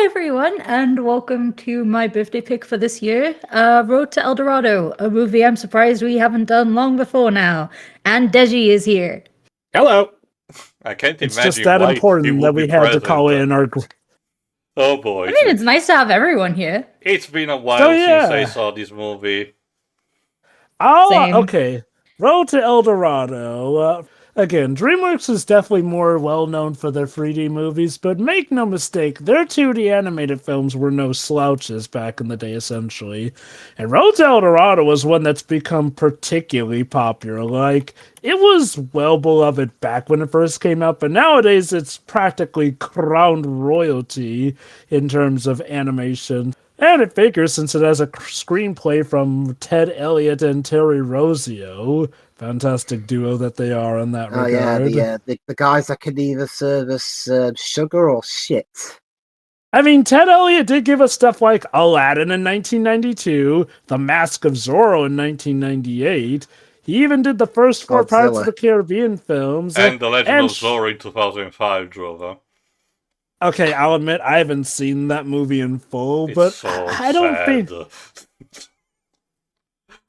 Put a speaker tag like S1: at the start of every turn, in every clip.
S1: Hi everyone, and welcome to my birthday pick for this year, Road to El Dorado, a movie I'm surprised we haven't done long before now. And Deji is here.
S2: Hello.
S3: I can't
S4: It's
S3: imagine
S4: just that
S3: why he
S4: important that
S3: would be
S4: we had to
S3: present.
S4: call in our.
S3: Oh boy.
S1: I mean, it's nice to have everyone here.
S3: It's been a while
S4: yeah.
S3: since I saw this movie.
S1: Same.
S4: Okay. Road to El Dorado. Again, Dreamworks is definitely more well known for their 3D movies, but make no mistake, their 2D animated films were no slouches back in the day, essentially. And Road to El Dorado was one that's become particularly popular. Like, it was well beloved back when it first came out, but nowadays it's practically crowned royalty in terms of animation. And it figures since it has a screenplay from Ted Elliott and Terry Rossio. Fantastic duo that they are in that regard.
S2: The guys that can either service sugar or shit.
S4: I mean, Ted Elliott did give us stuff like Aladdin in 1992, The Mask of Zorro in 1998. He even did the first four Pirates of the Caribbean films.
S3: And The Legend of Zorro in 2005, Drova.
S4: Okay, I'll admit I haven't seen that movie in full, but
S3: so
S4: I don't
S3: sad.
S4: think...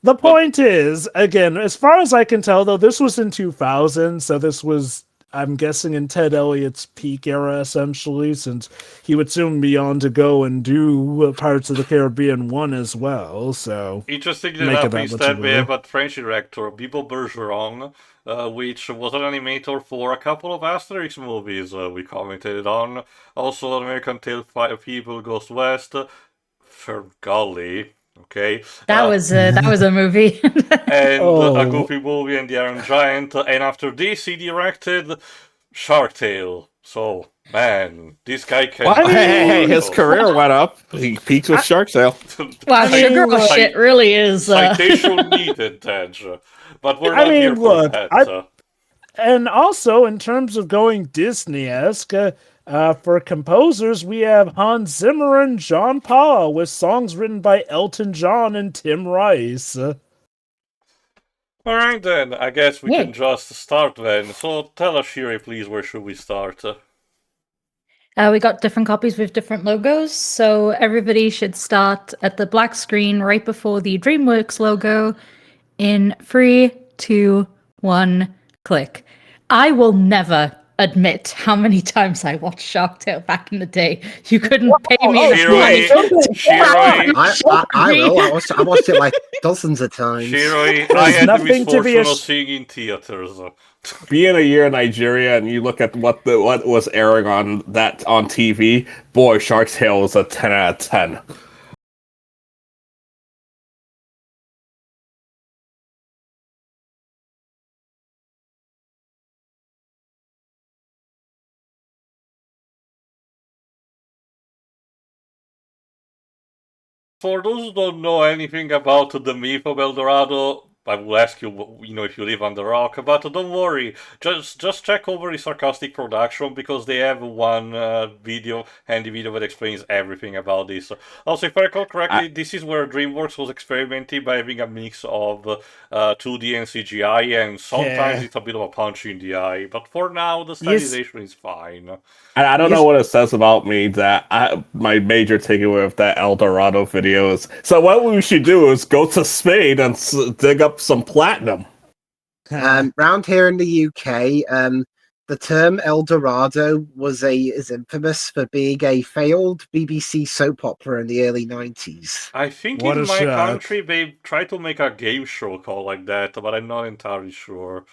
S4: The point is, again, as far as I can tell, though, this was in 2000, so this was, I'm guessing, in Ted Elliott's peak era, essentially, since he would soon be on to go and do Pirates of the Caribbean 1 as well, so...
S3: Interesting enough, instead we have a French director, Bibo Bergeron, which was an animator for a couple of Asterix movies we commented on. Also, American Tail People Goes West, Ferngully. Okay.
S1: That was a movie.
S3: And a Goofy movie and the Iron Giant. And after this, he directed Shark Tale. So, man, this guy can...
S2: Hey, his career went up. He peaked with Shark Tale.
S1: Wow, sugar shit really is...
S3: Citation needed, Tej. But we're not here for that.
S4: And also, in terms of going Disney-esque... for composers, we have Hans Zimmer and John Paul, with songs written by Elton John and Tim Rice.
S3: Alright then, I guess we can just start then. So tell us, Shiroi, please, where should we start?
S1: We got different copies with different logos, so everybody should start at the black screen right before the Dreamworks logo in 3, 2, 1, click. I will never admit how many times I watched Shark Tale back in the day. You couldn't pay me enough money.
S3: Shiroi.
S2: I will. I watched it like dozens of times.
S3: Shiroi, I had the misfortune of seeing in theaters.
S2: Being a year in Nigeria, and you look at what was airing on TV, boy, Shark Tale was a 10 out of 10.
S3: For those who don't know anything about the myth of El Dorado, I will ask you, if you live on the rock, but don't worry, just check over the Sarcastic production, because they have one handy video that explains everything about this. Also, if I recall correctly, this is where DreamWorks was experimenting by having a mix of 2D and CGI, and sometimes it's a bit of a punch in the eye, but for now, the stylization is fine.
S2: And I don't know what it says about me that my major takeaway of that El Dorado video is, so what we should do is go to Spain and dig up some platinum.
S5: Round here in the UK, the term El Dorado is infamous for being a failed BBC soap opera in the early 90s.
S3: I think in my country they tried to make a game show called like that, but I'm not entirely sure.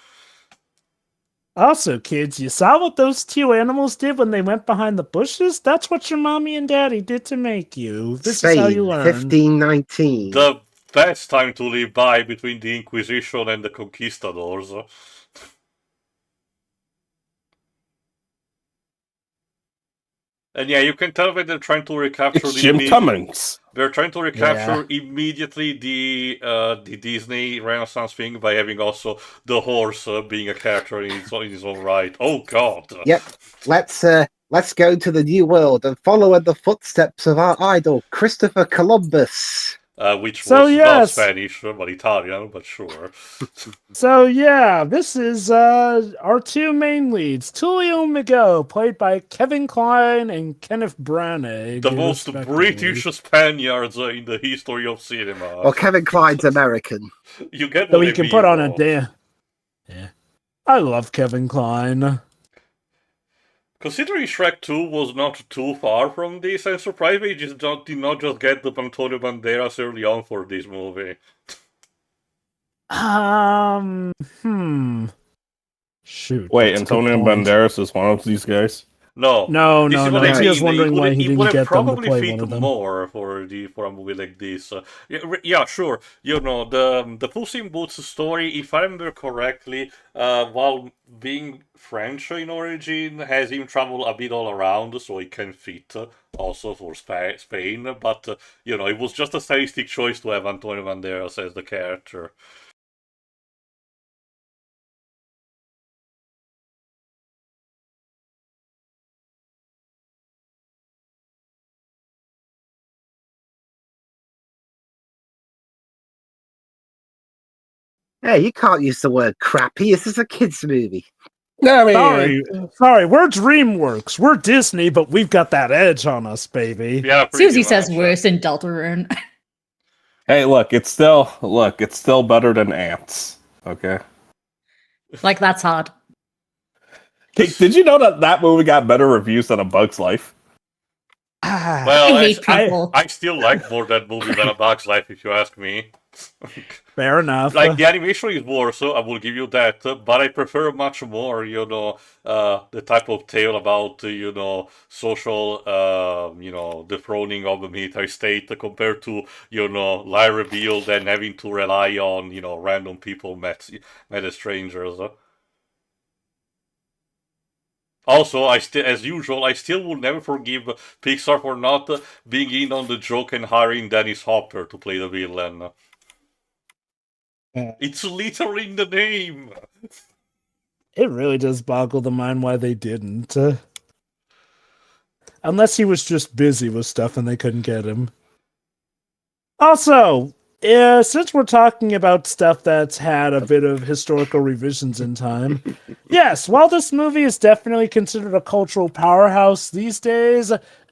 S4: Also, kids, you saw what those two animals did when they went behind the bushes? That's what your mommy and daddy did to make you. This is how you learn.
S5: 1519.
S3: The best time to live by between the Inquisition and the Conquistadors. And yeah, you can tell that they're trying to recapture
S2: Jim Cummings.
S3: They're trying to recapture immediately the Disney Renaissance thing by having also the horse being a character in his own right. Oh God!
S5: Yep. Let's go to the New World and follow in the footsteps of our idol Christopher Columbus.
S3: which
S4: So,
S3: was not
S4: yes.
S3: Spanish, but Italian, but sure.
S4: So yeah, this is our two main leads, Tulio Miguel, played by Kevin Kline and Kenneth Branagh.
S3: The most
S4: respectively.
S3: British Spaniards in the history of cinema.
S5: Well, Kevin Kline's American.
S3: You get
S4: So
S3: what
S4: he
S3: I
S4: can
S3: mean,
S4: put on a
S3: though.
S4: damn. Yeah, I love Kevin Kline.
S3: Considering Shrek 2 was not too far from this, I'm surprised they did not just get the Antonio Banderas early on for this movie.
S4: Shoot.
S2: Wait,
S4: that's a good
S2: Antonio
S4: point.
S2: Banderas is one of these guys?
S3: No,
S4: No.
S3: This is what I
S4: He was
S3: mean.
S4: wondering why he
S3: It
S4: didn't
S3: would
S4: get them to
S3: probably
S4: play
S3: fit
S4: one of them.
S3: more for a movie like this. Yeah, sure. The Puss in Boots story, if I remember correctly, while being French in origin, has him travel a bit all around, so it can fit also for Spain. But it was just a stylistic choice to have Antonio Banderas as the character.
S5: Hey, you can't use the word crappy. This is a kids' movie.
S2: Yeah, I mean,
S4: Sorry, we're DreamWorks. We're Disney, but we've got that edge on us, baby.
S3: Yeah, pretty
S1: Susie says
S3: much.
S1: worse in Deltarune.
S2: hey, look, it's still better than Ants. Okay.
S1: Like, that's hard.
S2: Hey, did you know that movie got better reviews than A Bug's Life?
S3: Well,
S1: I hate people.
S3: I still like more that movie than A Bug's Life, if you ask me.
S4: Fair enough.
S3: Like, the animation is worse, so I will give you that, but I prefer much more, the type of tale about, social, dethroning of the military state compared to, lie revealed and having to rely on, random people met as strangers. Also, as usual, I still will never forgive Pixar for not being in on the joke and hiring Dennis Hopper to play the villain. It's literally in the name.
S4: It really does boggle the mind why they didn't. Unless he was just busy with stuff and they couldn't get him. Also, since we're talking about stuff that's had a bit of historical revisions in time, yes, while this movie is definitely considered a cultural powerhouse these days,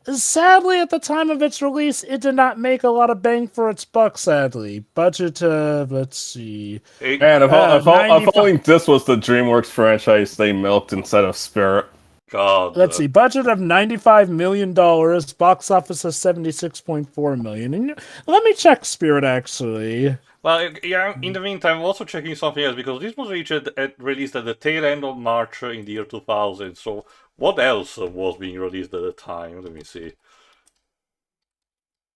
S4: sadly, at the time of its release, it did not make a lot of bang for its buck, sadly. Budget of, let's see.
S2: Man, if
S4: 95
S2: only this was the DreamWorks franchise they milked instead of Spirit.
S3: God.
S4: Let's see, budget of $95 million, box office of $76.4 million. And let me check Spirit, actually.
S3: Well, yeah, in the meantime, I'm also checking something else, because this was released at the tail end of March in the year 2000, so what else was being released at the time? Let me see.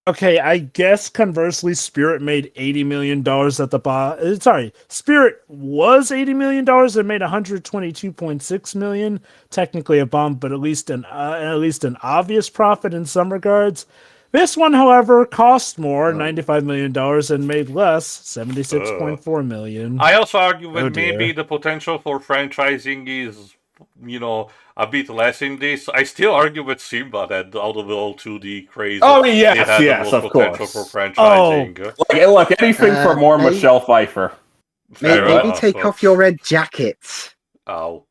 S4: Okay, I guess conversely, Spirit made $80 million at the box. Sorry, Spirit was $80 million and made $122.6 million. Technically a bump, but at least an obvious profit in some regards. This one, however, cost more, $95 million, and made less, $76.4 million.
S3: I also argue that
S4: Oh, dear.
S3: maybe the potential for franchising is, a bit less in this. I still argue that Simba had, out of all 2D craze,
S2: Oh, yes,
S3: it had
S2: yes,
S3: the most
S2: of
S3: potential
S2: course.
S3: for franchising.
S2: Look, anything for more
S5: maybe-
S2: Michelle Pfeiffer.
S3: Fair
S5: Maybe
S3: enough.
S5: take off your red jackets.
S3: Ow.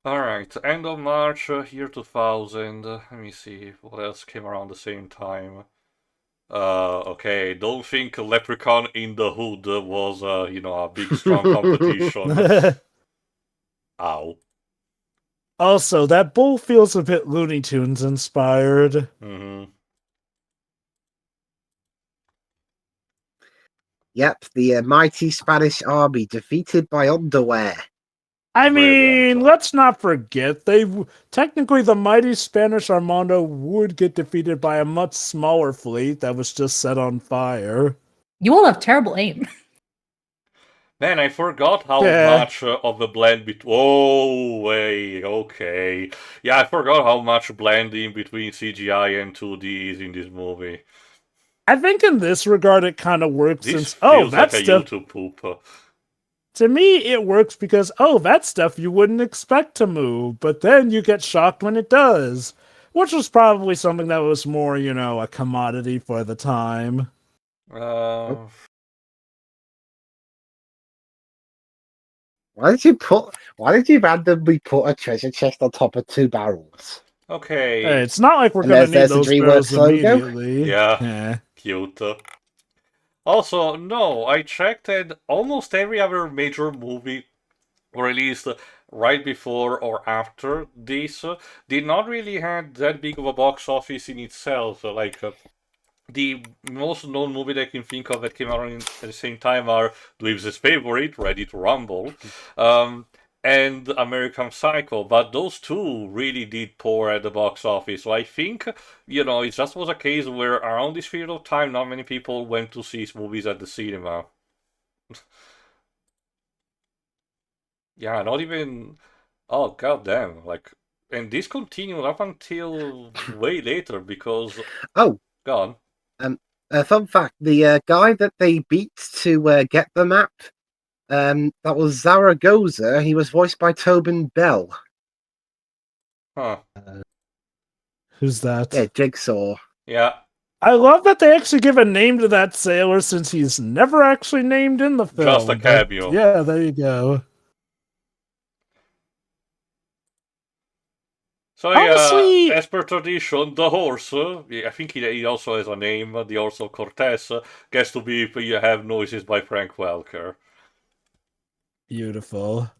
S3: Alright, end of March, year 2000. Let me see what else came around the same time. Okay, don't think Leprechaun in the Hood was, a big strong competition. Ow.
S4: Also, that bull feels a bit Looney Tunes inspired.
S3: Mm-hmm.
S5: Yep, the mighty Spanish army defeated by underwear.
S4: I
S3: Brilliant.
S4: mean, let's not forget, technically the mighty Spanish Armada would get defeated by a much smaller fleet that was just set on fire.
S1: You all have terrible aim.
S3: Man, I forgot how
S4: Yeah.
S3: much of the blend between. Oh, wait, okay. Yeah, I forgot how much blending between CGI and 2D is in this movie.
S4: I think in this regard it kind of works
S3: This
S4: since,
S3: feels like
S4: that
S3: a
S4: stuff,
S3: YouTube poop.
S4: to me it works because, that stuff you wouldn't expect to move, but then you get shocked when it does. which was probably something that was more, a commodity for the time.
S3: Uh,
S5: Why did you randomly put a treasure chest on top of 2 barrels?
S3: okay.
S4: Hey, it's not like we're
S5: And
S4: going to need
S5: there's the
S4: those
S5: Dreamworks
S4: barrels
S5: logo?
S4: immediately.
S3: Yeah. Cute. Also, no, I checked and almost every other major movie released right before or after this did not really have that big of a box office in itself. The most known movie that I can think of that came out at the same time are Dweebs' favorite, Ready to Rumble, and American Psycho. But those two really did poor at the box office. So I think, it just was a case where around this period of time, not many people went to see movies at the cinema. Yeah, not even. Oh, goddamn. And this continued up until way later because.
S5: Oh,
S3: Gone.
S5: fun fact: the guy that they beat to get the map, that was Zaragoza. He was voiced by Tobin Bell.
S3: Huh.
S4: Who's that?
S5: Yeah, Jigsaw.
S3: Yeah.
S4: I love that they actually give a name to that sailor since he's never actually named in the film.
S3: Just a cameo.
S4: Yeah, there you go.
S3: So
S4: Honestly,
S3: as per tradition, the horse, I think he also has a name, the horse of Cortez, gets to be You Have Noises by Frank Welker.
S4: beautiful.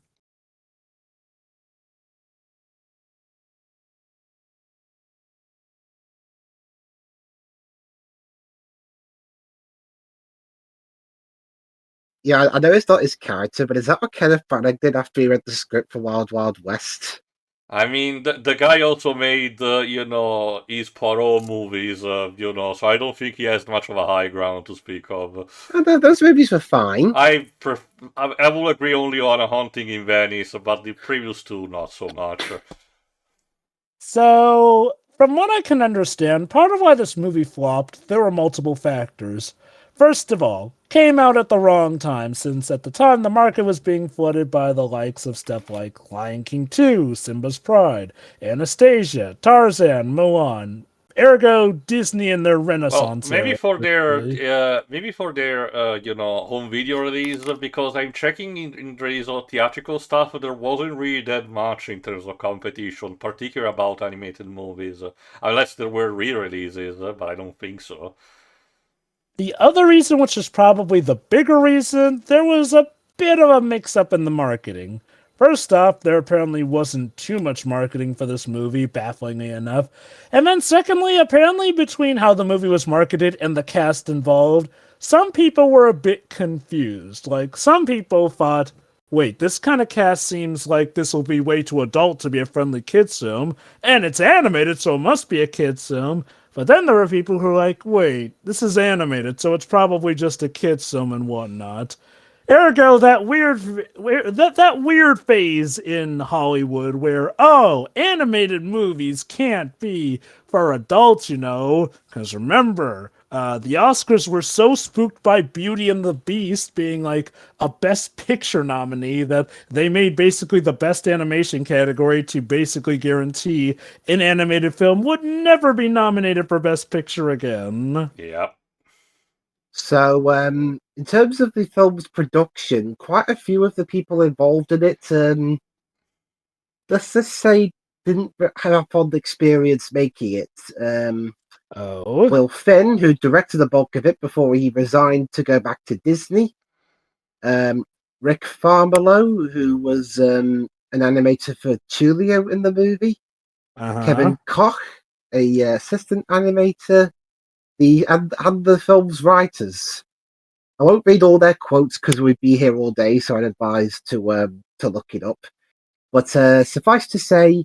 S5: Yeah, I know it's not his character, but is that what Kenneth Branagh did after he read the script for Wild Wild West?
S3: I mean, the guy also made, his Poirot movies, so I don't think he has much of a high ground to speak of.
S5: Those movies were fine.
S3: I will agree only on A Haunting in Venice, but the previous two, not so much.
S4: So, from what I can understand, part of why this movie flopped, there were multiple factors. First of all, came out at the wrong time, since at the time the market was being flooded by the likes of stuff like Lion King 2, Simba's Pride, Anastasia, Tarzan, Mulan. Ergo, Disney and their
S3: Well,
S4: Renaissance
S3: maybe
S4: era.
S3: for their
S4: really.
S3: home video release, because I'm checking in the theatrical stuff, there wasn't really that much in terms of competition, particularly about animated movies, unless there were re-releases, but I don't think so.
S4: The other reason, which is probably the bigger reason, there was a bit of a mix-up in the marketing. First off, there apparently wasn't too much marketing for this movie, bafflingly enough. And then secondly, apparently between how the movie was marketed and the cast involved, some people were a bit confused. Like, some people thought, wait, this kind of cast seems like this will be way too adult to be a friendly kids film, and it's animated, so it must be a kids film. But then there were people who were like, wait, this is animated, so it's probably just a kids film and whatnot. Ergo, that weird phase in Hollywood where, animated movies can't be for adults, because remember, the Oscars were so spooked by Beauty and the Beast being like a Best Picture nominee that they made basically the Best Animation category to basically guarantee an animated film would never be nominated for Best Picture again.
S3: Yeah.
S5: So, in terms of the film's production, quite a few of the people involved in it, let's just say, didn't have a fond experience making it. Will Finn, who directed the bulk of it before he resigned to go back to Disney. Rick Farmelo, who was an animator for Tulio in the movie. Kevin Koch, a assistant animator. And the film's writers. I won't read all their quotes because we'd be here all day, so I'd advise to look it up. But suffice to say,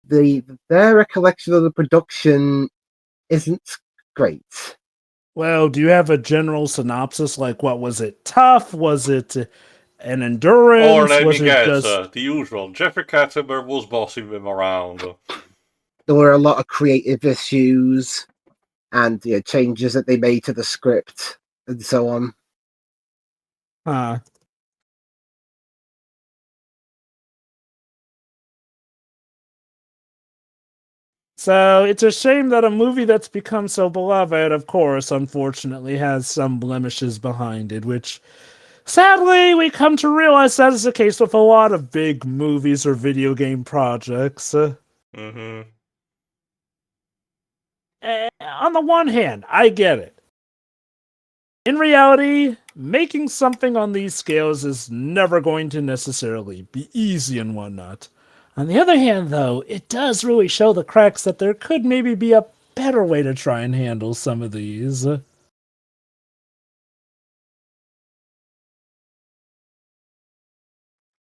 S5: their recollection of the production isn't great.
S4: Well, do you have a general synopsis? Like, what was it? Tough? Was it an endurance?
S3: Or let
S4: was
S3: me
S4: it
S3: guess,
S4: just
S3: the usual. Jeffrey Katzenberg was bossing them around.
S5: There were a lot of creative issues and changes that they made to the script and so on.
S4: So it's a shame that a movie that's become so beloved, of course, unfortunately, has some blemishes behind it, which sadly we come to realize that is the case with a lot of big movies or video game projects.
S3: Mm-hmm.
S4: On the one hand, I get it. In reality, making something on these scales is never going to necessarily be easy and whatnot. On the other hand, though, it does really show the cracks that there could maybe be a better way to try and handle some of these.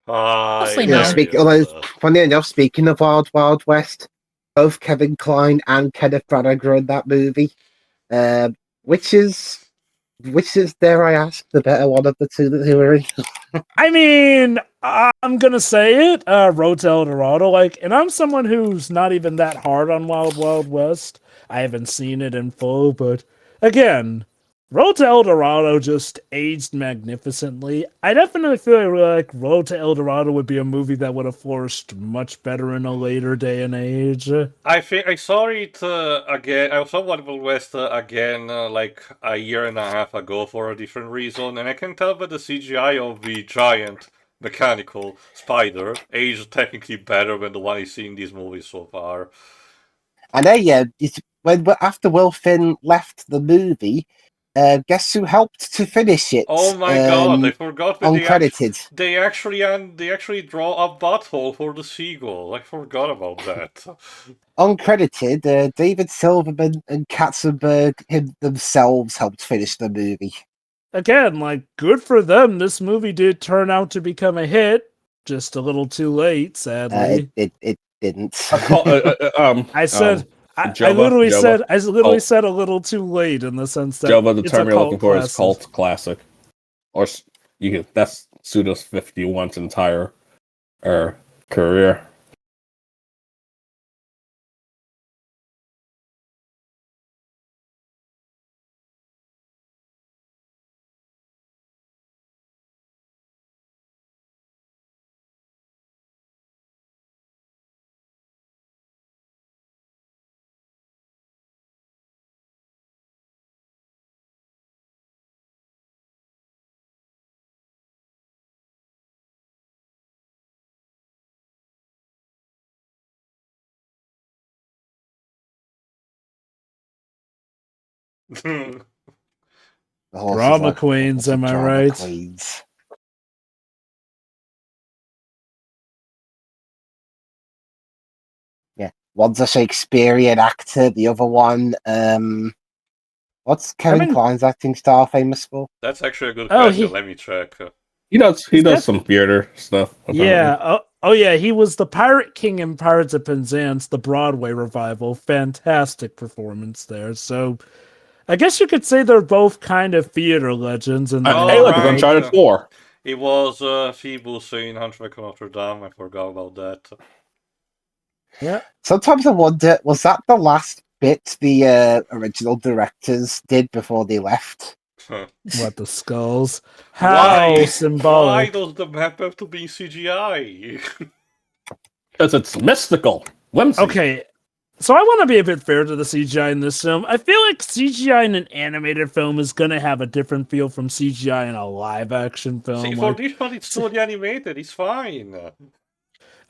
S1: Mostly
S5: Yeah,
S1: no.
S5: funny enough, speaking of Wild Wild West, both Kevin Kline and Kenneth Branagh are in that movie. Uh, which is, dare I ask, the better one of the two that they were in?
S4: I mean, I'm gonna say it, Road to El Dorado, and I'm someone who's not even that hard on Wild Wild West. I haven't seen it in full, but again, Road to El Dorado just aged magnificently. I definitely feel like Road to El Dorado would be a movie that would have flourished much better in a later day and age.
S3: I think I saw it again. I saw Wild Wild West again like a year and a half ago for a different reason, and I can tell by the CGI of the giant mechanical spider aged technically better than the one I see in these movies so far.
S5: And when after Will Finn left the movie, guess who helped to finish it?
S3: Oh my god! I forgot that
S5: uncredited.
S3: they actually draw a butthole for the seagull. I forgot about that.
S5: Uncredited, David Silverman and Katzenberg themselves helped finish the movie.
S4: Again, good for them. This movie did turn out to become a hit. Just a little too late, sadly.
S5: It didn't.
S4: I said, I literally said a little too late in the sense that
S2: Jova, the
S4: it's
S2: term
S4: a
S2: you're
S4: cult
S2: looking for is
S4: classic.
S2: cult classic, or that's Suda's 51's entire career.
S4: Drama queens, am I right?
S5: Queens. Yeah, one's a Shakespearean actor. The other one, what's Kevin Kline's acting style famous for?
S3: That's actually a good question. Let me check.
S2: He does some theater stuff. Apparently.
S4: Yeah. Oh yeah, he was the Pirate King in Pirates of Penzance, the Broadway revival. Fantastic performance there. So I guess you could say they're both kind of theater legends. And
S2: hey, look, it's Uncharted 4.
S3: It was Phoebus in Hunchback of Notre Dame. I forgot about that.
S4: Yeah.
S5: Sometimes I wonder, was that the last bit the original directors did before they left?
S4: What, the skulls? How symbolic.
S3: Why does the map have to be CGI?
S2: Because it's mystical. Whimsy.
S4: Okay, so I want to be a bit fair to the CGI in this film. I feel like CGI in an animated film is going to have a different feel from CGI in a live-action film.
S3: See, for this one, it's fully animated. It's fine.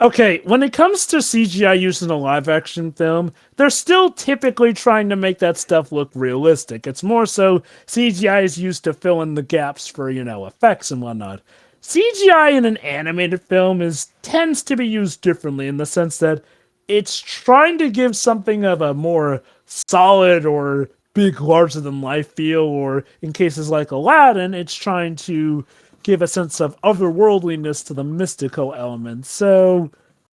S4: Okay, when it comes to CGI used in a live-action film, they're still typically trying to make that stuff look realistic. It's more so CGI is used to fill in the gaps for, effects and whatnot. CGI in an animated film tends to be used differently in the sense that it's trying to give something of a more solid or big, larger-than-life feel, or in cases like Aladdin, it's trying to give a sense of otherworldliness to the mystical element. So,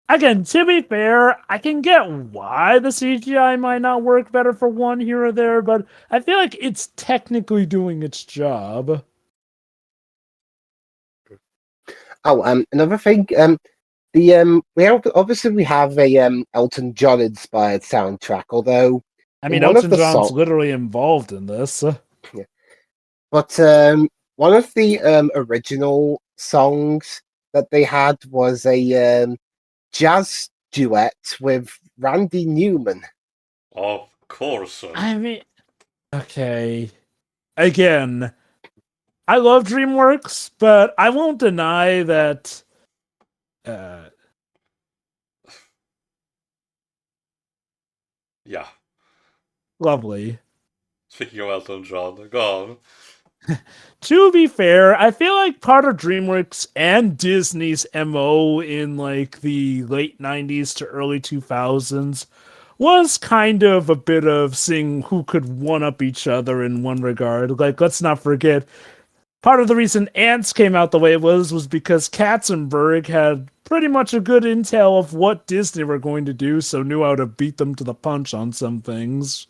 S4: again, to be fair, I can get why the CGI might not work better for one here or there, but I feel like it's technically doing its job.
S5: Oh, another thing, we have a Elton John inspired soundtrack, although
S4: I mean, Elton John's literally involved in this.
S5: Yeah. But one of the original songs that they had was a jazz duet with Randy Newman.
S3: Of course.
S4: I mean, okay. Again, I love DreamWorks, but I won't deny that.
S3: Yeah.
S4: Lovely.
S3: Speaking of Elton John, go on.
S4: To be fair, I feel like part of DreamWorks and Disney's MO in like the late 90s to early 2000s was kind of a bit of seeing who could one up each other in one regard. Like, let's not forget, part of the reason Ants came out the way it was because Katzenberg had pretty much a good intel of what Disney were going to do, so knew how to beat them to the punch on some things.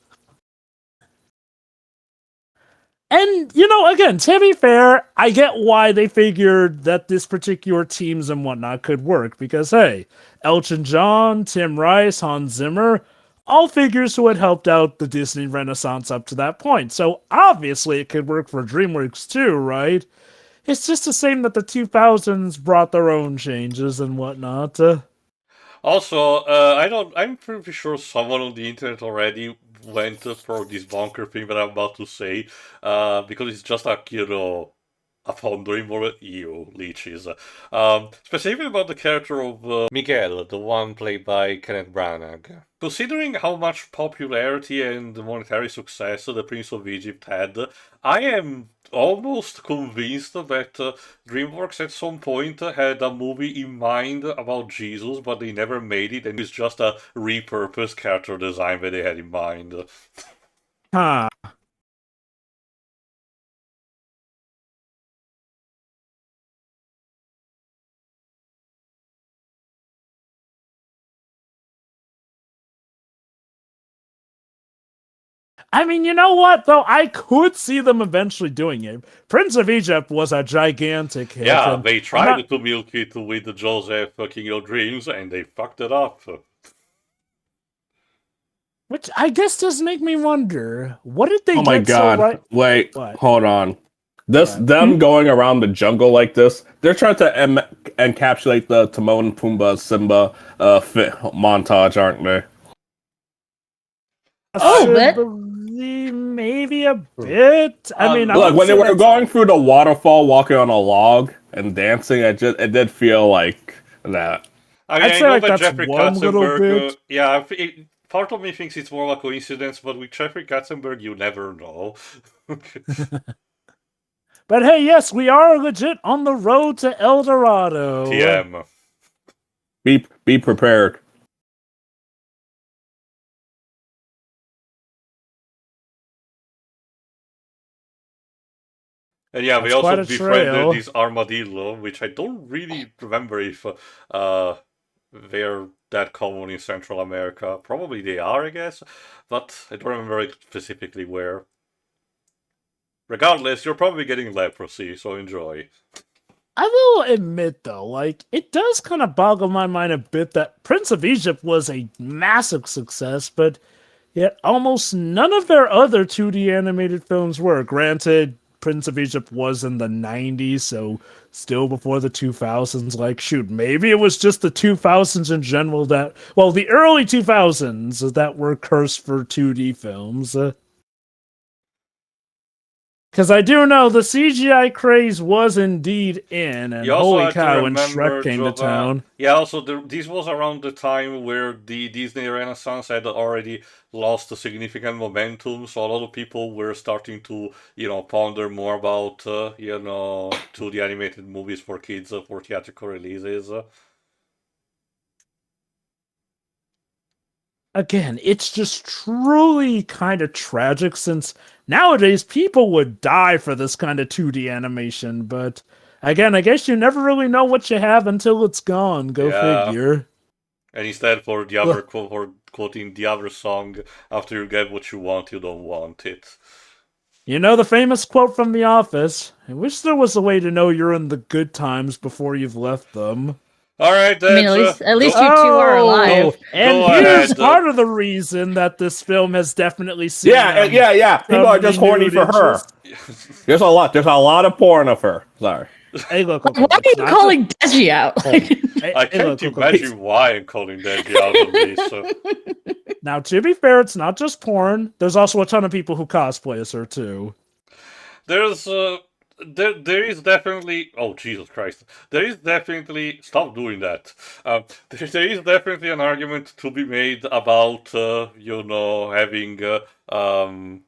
S4: And, again, to be fair, I get why they figured that this particular teams and whatnot could work. Because, hey, Elton John, Tim Rice, Hans Zimmer, all figures who had helped out the Disney Renaissance up to that point. So, obviously, it could work for DreamWorks too, right? It's just a shame that the 2000s brought their own changes and whatnot.
S3: Also, I'm pretty sure someone on the internet already went for this bonker thing that I'm about to say, because it's just like, a pondering more you leeches. Specifically about the character of Miguel, the one played by Kenneth Branagh. Considering how much popularity and monetary success the Prince of Egypt had, I am almost convinced that DreamWorks at some point had a movie in mind about Jesus, but they never made it, and it's just a repurposed character design that they had in mind.
S4: Huh. I mean, you know what, though? I could see them eventually doing it. Prince of Egypt was a gigantic hit.
S3: Yeah, they tried to milk it with Joseph King of Dreams, and they fucked it up.
S4: Which I guess does make me wonder, what did they
S2: Oh my
S4: get
S2: god.
S4: so right?
S2: Wait,
S4: What?
S2: hold on. Them going around the jungle like this, they're trying to encapsulate the Timon and Pumbaa Simba montage, aren't they?
S4: Maybe a bit. I mean,
S2: look, when they were going through the waterfall, walking on a log and dancing, it did feel like that.
S3: I mean,
S4: I'd
S3: I
S4: say
S3: know
S4: like
S3: that
S4: that's
S3: Jeffrey
S4: one little
S3: Katzenberg,
S4: bit.
S3: part of me thinks it's more of a coincidence, but with Jeffrey Katzenberg, you never know.
S4: But hey, yes, we are legit on the road to El Dorado.
S3: TM.
S2: Be prepared.
S3: And yeah,
S4: That's
S3: we
S4: quite
S3: also
S4: a
S3: befriended
S4: trail.
S3: this armadillo, which I don't really remember if they're that common in Central America. Probably they are, I guess, but I don't remember specifically where. Regardless, you're probably getting leprosy, so enjoy.
S4: I will admit, though, like, it does kind of boggle my mind a bit that Prince of Egypt was a massive success, but yet almost none of their other 2D animated films were. Granted, Prince of Egypt was in the 90s, so still before the 2000s. Like, shoot, maybe it was just the 2000s in general that, well, the early 2000s that were cursed for 2D films. Because I do know the CGI craze was indeed in, and holy cow, when Shrek came to town.
S3: Yeah, also, this was around the time where the Disney Renaissance had already lost a significant momentum, so a lot of people were starting to, ponder more about, 2D animated movies for kids for theatrical releases.
S4: Again, it's just truly kind of tragic since nowadays people would die for this kind of 2D animation, but again, I guess you never really know what you have until it's gone. Go figure.
S3: And instead, for the other for quoting the other song, after you get what you want, you don't want it.
S4: You know the famous quote from The Office, I wish there was a way to know you're in the good times before you've left them.
S3: All right,
S1: I mean, at least you two are alive.
S4: And here's part of the reason that this film has definitely seen.
S2: Yeah. People are just horny for her. There's a lot of porn of her. Sorry.
S4: Hey, look.
S1: Why are you calling Deji out?
S3: I can't imagine why I'm calling Deji out on this.
S4: Now, to be fair, it's not just porn. There's also a ton of people who cosplay as her, too.
S3: There's there is definitely, oh Jesus Christ, there is definitely, stop doing that. There is definitely an argument to be made about having a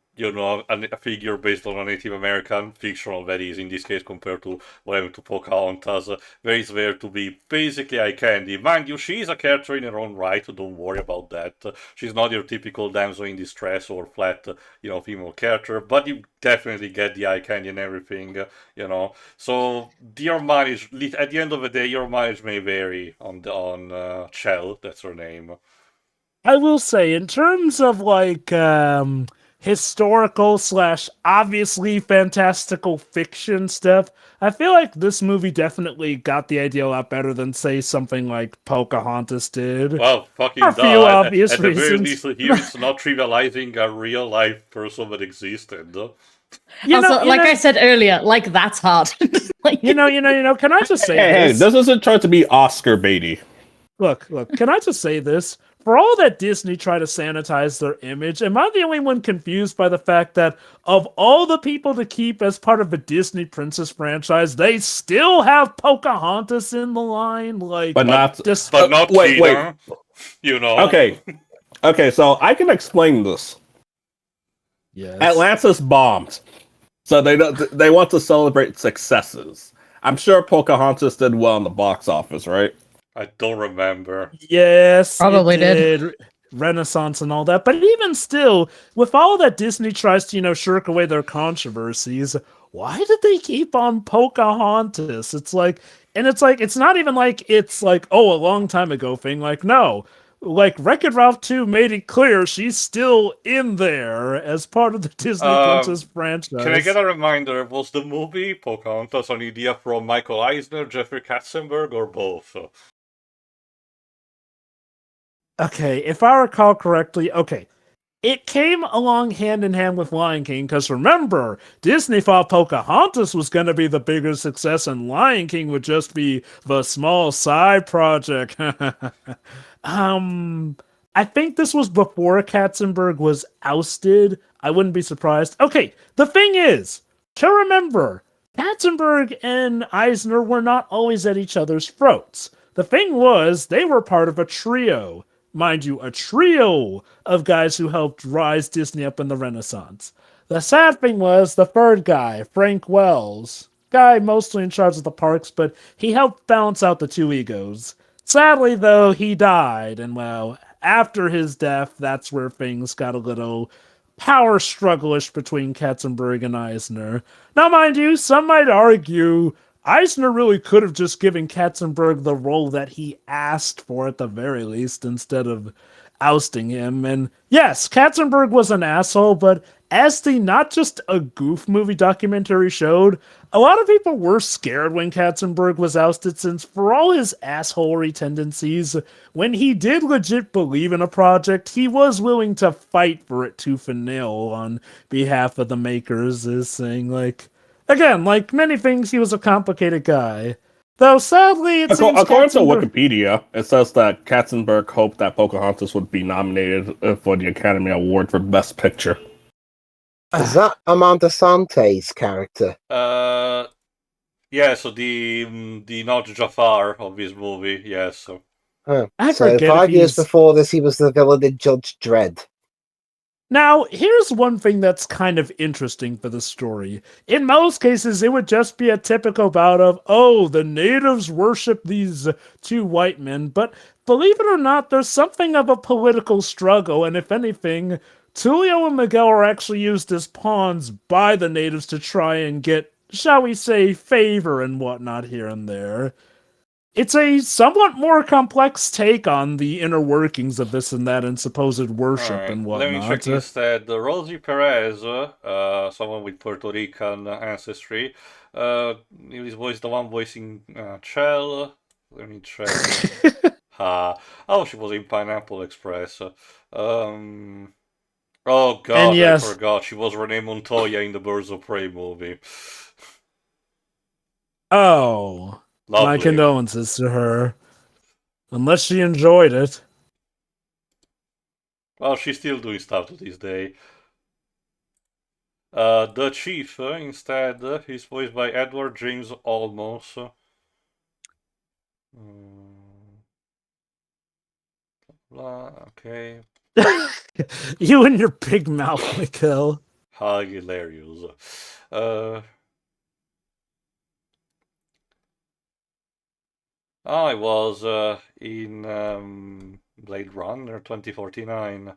S3: figure based on a Native American, fictional that is in this case, compared to whatever to Pocahontas, that is there to be basically eye candy. Mind you, she is a character in her own right, don't worry about that. She's not your typical damsel in distress or flat female character, but you definitely get the eye candy and everything, So your mileage, at the end of the day, your mileage may vary on Chell, that's her name.
S4: I will say, in terms of historical / obviously fantastical fiction stuff, I feel like this movie definitely got the idea a lot better than, say, something like Pocahontas did.
S3: Well, fucking
S4: For a few obvious
S3: at the very
S4: reasons.
S3: least, here it's not trivializing a real life person that existed.
S1: I said earlier, that's hard.
S4: Can I just say
S2: Hey,
S4: this?
S2: this isn't trying to be Oscar baity.
S4: Look, can I just say this? For all that Disney tried to sanitize their image, am I the only one confused by the fact that of all the people to keep as part of the Disney Princess franchise, they still have Pocahontas in the line?
S2: But not
S3: wait.
S2: Wait. Okay, so I can explain this.
S4: Yes.
S2: Atlantis bombed, so they want to celebrate successes. I'm sure Pocahontas did well in the box office, right?
S3: I don't remember.
S4: Yes,
S1: Probably
S4: it did. Renaissance and all that. But even still, with all that Disney tries to, shirk away their controversies, why did they keep on Pocahontas? It's not even it's a long time ago thing. No. Wreck-It Ralph 2 made it clear she's still in there as part of the Disney Princess franchise.
S3: Can I get a reminder? Was the movie Pocahontas an idea from Michael Eisner, Jeffrey Katzenberg, or both?
S4: Okay, if I recall correctly, it came along hand in hand with Lion King, because remember, Disney thought Pocahontas was going to be the bigger success and Lion King would just be the small side project. I think this was before Katzenberg was ousted. I wouldn't be surprised. Okay, the thing is, to remember, Katzenberg and Eisner were not always at each other's throats. The thing was, they were part of a trio. Mind you, a trio of guys who helped rise Disney up in the Renaissance. The sad thing was, the third guy, Frank Wells, guy mostly in charge of the parks, but he helped balance out the two egos. Sadly, though, he died, and after his death, that's where things got a little power struggle-ish between Katzenberg and Eisner. Now, mind you, some might argue Eisner really could have just given Katzenberg the role that he asked for at the very least, instead of ousting him. And yes, Katzenberg was an asshole, but as the Not Just a Goof movie documentary showed, a lot of people were scared when Katzenberg was ousted, since for all his assholery tendencies, when he did legit believe in a project, he was willing to fight for it tooth and nail on behalf of the makers, is saying, again, like many things, he was a complicated guy. Though, sadly, it seems
S2: according to Wikipedia, it says that Katzenberg hoped that Pocahontas would be nominated for the Academy Award for Best Picture.
S5: Is that Amanda Sante's character?
S3: Yeah, so the not Jafar of this movie, yes. So.
S5: Oh.
S4: I
S5: So
S4: forget
S5: 5
S4: if
S5: years
S4: he's-
S5: before this, he was the villain in Judge Dredd.
S4: Now, here's one thing that's kind of interesting for the story. In most cases, it would just be a typical bout of, the natives worship these two white men, but believe it or not, there's something of a political struggle, and if anything, Tulio and Miguel are actually used as pawns by the natives to try and get, shall we say, favor and whatnot here and there. It's a somewhat more complex take on the inner workings of this and that and supposed worship and whatnot.
S3: Let me check instead. Rosie Perez, someone with Puerto Rican ancestry, is the one voicing Chell. Let me check. She was in Pineapple Express. Oh god,
S4: yes.
S3: I forgot. She was Renee Montoya in the Birds of Prey movie.
S4: Oh.
S3: Lovely.
S4: My condolences to her. Unless she enjoyed it.
S3: Well, she's still doing stuff to this day. The Chief, instead, is voiced by Edward James Olmos. Okay.
S4: You and your big mouth, Mikhail.
S3: Hilarious. I was in Blade Runner 2049.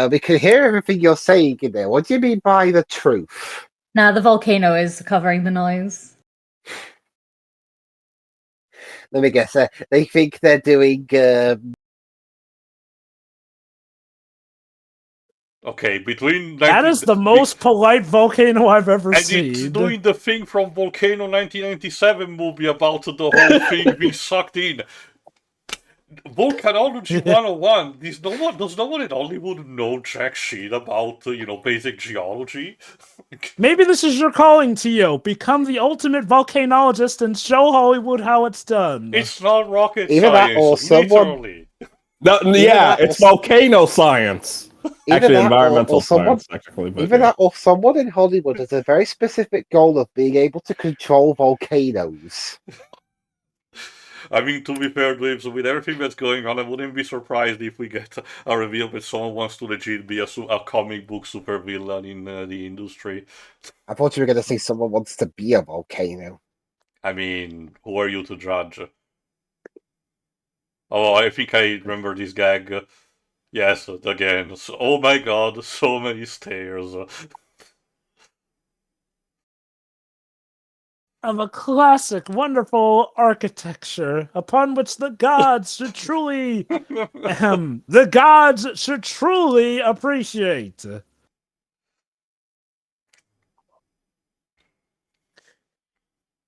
S5: We can hear everything you're saying in there. What do you mean by the truth?
S1: Now the volcano is covering the noise.
S5: Let me guess. They think they're doing.
S3: Okay, between
S4: That is the most polite volcano I've ever
S3: and
S4: seen.
S3: it's doing the thing from Volcano 1997 movie about the whole thing being sucked in. Volcanology 101. Does no one in Hollywood know jack shit about basic geology?
S4: Maybe this is your calling, Tio. Become the ultimate volcanologist and show Hollywood how it's done.
S3: It's not rocket
S5: Either that
S3: science,
S5: or someone-
S3: literally.
S2: No, yeah,
S5: that
S2: it's
S5: or-
S2: volcano science.
S5: Either
S2: Actually,
S5: that
S2: environmental
S5: or someone,
S2: science, technically. But
S5: Either
S2: yeah.
S5: that or someone in Hollywood has a very specific goal of being able to control volcanoes.
S3: I mean, to be fair, Dibs, with everything that's going on, I wouldn't be surprised if we get a reveal that someone wants to legit be a comic book supervillain in the industry.
S5: I thought you were going to say someone wants to be a volcano.
S3: I mean, who are you to judge? Oh, I think I remember this gag. Yes, again. Oh my god, so many stairs.
S4: Of a classic, wonderful architecture upon which the gods should truly, appreciate.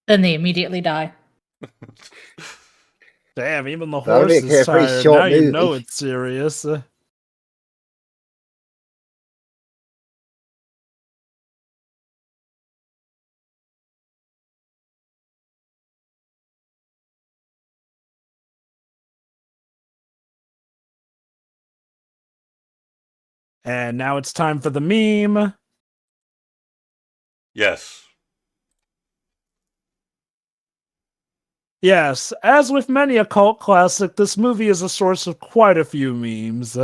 S1: Then they immediately die.
S4: Damn, even the
S5: That'll
S4: horse
S5: make it a
S4: is
S5: pretty
S4: tired.
S5: short
S4: Now you know
S5: movie.
S4: it's serious. And now it's time for the meme.
S3: Yes.
S4: Yes, as with many a cult classic, this movie is a source of quite a few memes.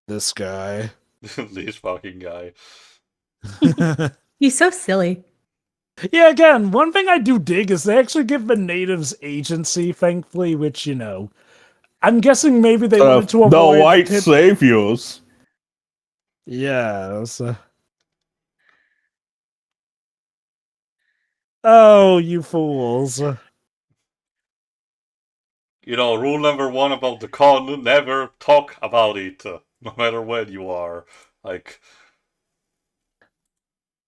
S4: This guy.
S3: This fucking guy.
S1: He's so silly.
S4: Yeah, again, one thing I do dig is they actually give the natives agency, thankfully, which, I'm guessing maybe they wanted to
S2: The
S4: avoid...
S2: white saviors.
S4: Yes. Oh, you fools.
S3: Rule number 1 about the con, never talk about it, no matter where you are.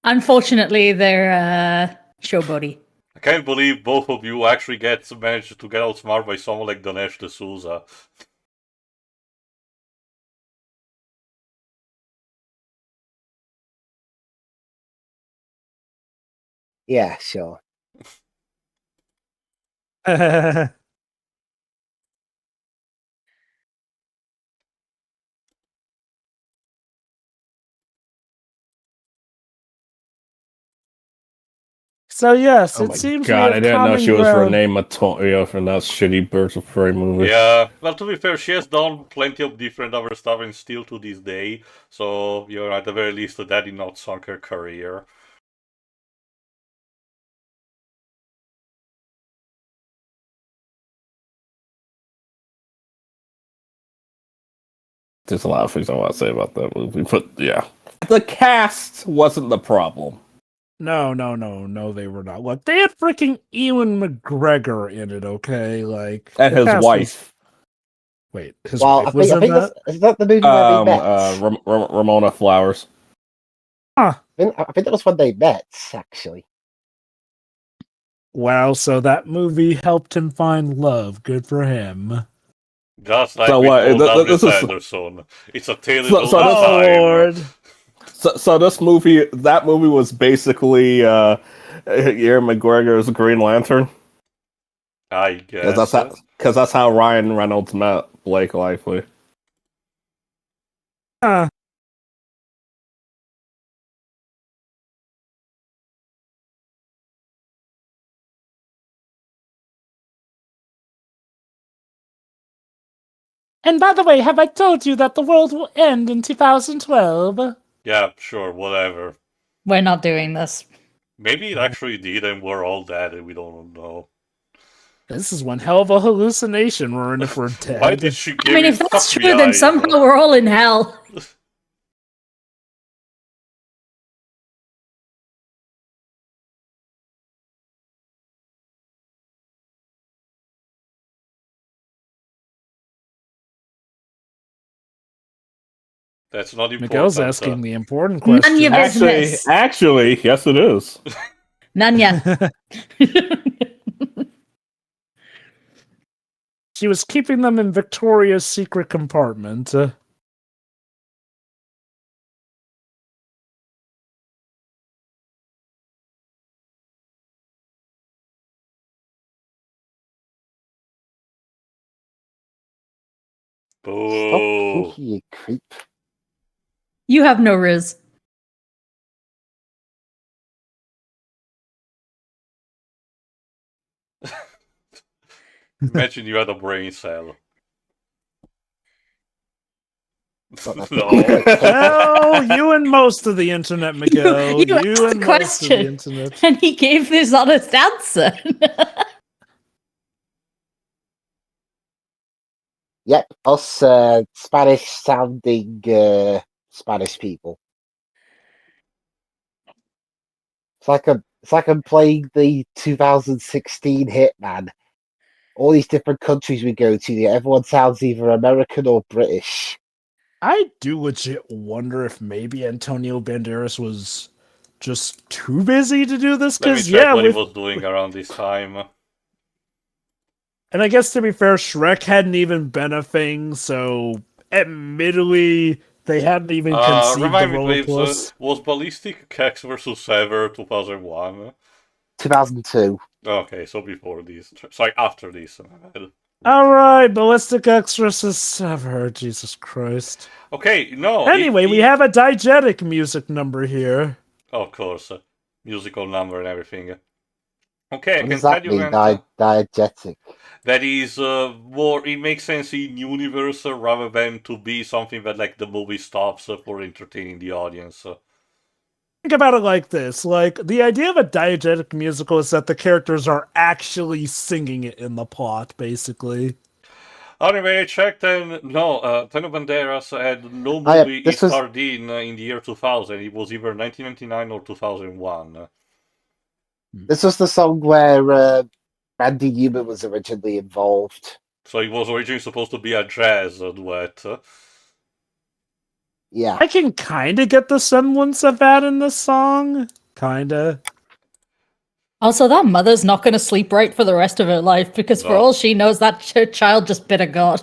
S1: Unfortunately, they're showboaty.
S3: I can't believe both of you actually managed to get outsmarted by someone like Dinesh D'Souza.
S5: Yeah, sure.
S4: So yes,
S2: Oh
S4: it
S2: my
S4: seems
S2: god,
S4: we have
S2: I didn't know
S4: common
S2: she was
S4: ground.
S2: Renee Matoya from that shitty Birds of Prey movie.
S3: Yeah, well, to be fair, she has done plenty of different other stuff and still to this day, so, at the very least, that did not sunk her career.
S2: There's a lot of things I want to say about that movie, but yeah. The cast wasn't the problem.
S4: No, they were not. Look, they had freaking Ewan McGregor in it, okay?
S2: And
S4: the
S2: his
S4: cast
S2: wife.
S4: Wait, his
S5: Well,
S4: wife was in that?
S5: is that the movie where they met?
S2: Ramona Flowers.
S4: Huh.
S5: I think that was when they met, actually.
S4: Wow, so that movie helped him find love. Good for him.
S3: Just like
S2: So
S3: with
S2: what?
S3: Paul W.
S2: This is
S3: Anderson. It's a tale
S2: So-
S3: as
S2: so
S3: old as
S2: this-
S4: Oh,
S3: time.
S4: Lord.
S2: so this movie. That movie was basically Ewan McGregor's Green Lantern.
S3: I
S2: Because
S3: guess.
S2: that's how Ryan Reynolds met Blake Lively.
S4: Huh. And by the way, have I told you that the world will end in 2012?
S3: Yeah, sure, whatever.
S1: We're not doing this.
S3: Maybe it actually did and we're all dead and we don't know.
S4: This is one hell of a hallucination, we're in if we're dead.
S3: Why did she
S1: I
S3: give
S1: mean,
S3: me
S1: if that's
S3: puppy
S1: true, then
S3: eyes?
S1: somehow we're all in hell.
S3: That's not important.
S4: Miguel's asking the important
S1: None
S4: question.
S1: your business.
S2: Actually, yes, it is.
S1: Nanya.
S4: She was keeping them in Victoria's secret compartment.
S5: Stop
S3: Boo.
S5: thinking, you creep.
S1: You have no riz.
S3: Imagine you had a brain cell.
S5: Not
S3: No.
S4: Well, you and most of the internet, Miguel.
S1: You asked the
S4: and most of the
S1: question.
S4: internet.
S1: And he gave this honest answer.
S5: Yep, us Spanish-sounding Spanish people. It's like I'm playing the 2016 Hitman. All these different countries we go to, everyone sounds either American or British.
S4: I do legit wonder if maybe Antonio Banderas was just too busy to do this.
S3: Let me
S4: Because,
S3: check
S4: yeah,
S3: what he
S4: with,
S3: was doing around this time.
S4: and I guess to be fair, Shrek hadn't even been a thing, so admittedly, they hadn't even conceived the
S3: Remind me,
S4: role of
S3: please,
S4: Plus.
S3: was Ballistic Kex vs. Sever 2001?
S5: 2002.
S3: Okay, so before this. Sorry, after this.
S4: Alright, Ballistic Exorcist. I've heard, Jesus Christ.
S3: Okay, no.
S4: Anyway, we have a diegetic music number here.
S3: Of course. Musical number and everything. Okay, I
S5: What
S3: can
S5: does
S3: tell
S5: that
S3: you,
S5: mean?
S3: man.
S5: Diegetic.
S3: That is more. It makes sense in universe rather than to be something that like the movie stops for entertaining the audience.
S4: Think about it like this. Like, the idea of a diegetic musical is that the characters are actually singing it in the plot, basically.
S3: Anyway, I checked and no, Antonio Banderas had no
S5: Oh, yeah,
S3: movie he
S5: this was-
S3: starred in the year 2000. It was either 1999 or 2001.
S5: This was the song where Randy Newman was originally involved.
S3: So it was originally supposed to be a jazz duet.
S5: Yeah.
S4: I can kind of get the semblance of that in this song. Kinda.
S1: Also, that mother's not going to sleep right for the rest of her life because, for
S3: No.
S1: all she knows, that child just bit a god.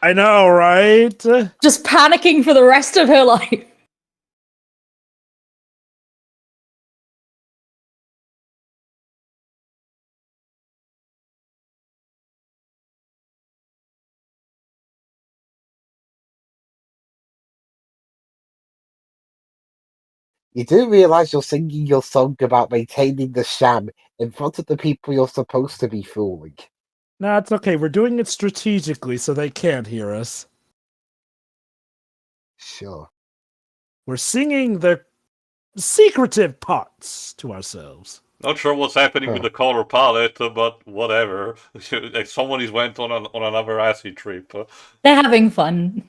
S4: I know, right?
S1: Just panicking for the rest of her life.
S5: You do realise you're singing your song about maintaining the sham in front of the people you're supposed to be fooling.
S4: Nah, it's okay. We're doing it strategically so they can't hear us.
S5: Sure.
S3: Hmm.
S4: We're singing the secretive parts to ourselves.
S3: Not sure what's happening with
S5: Huh.
S3: the color palette, but whatever. Like someone is went on another acid trip.
S1: They're having fun.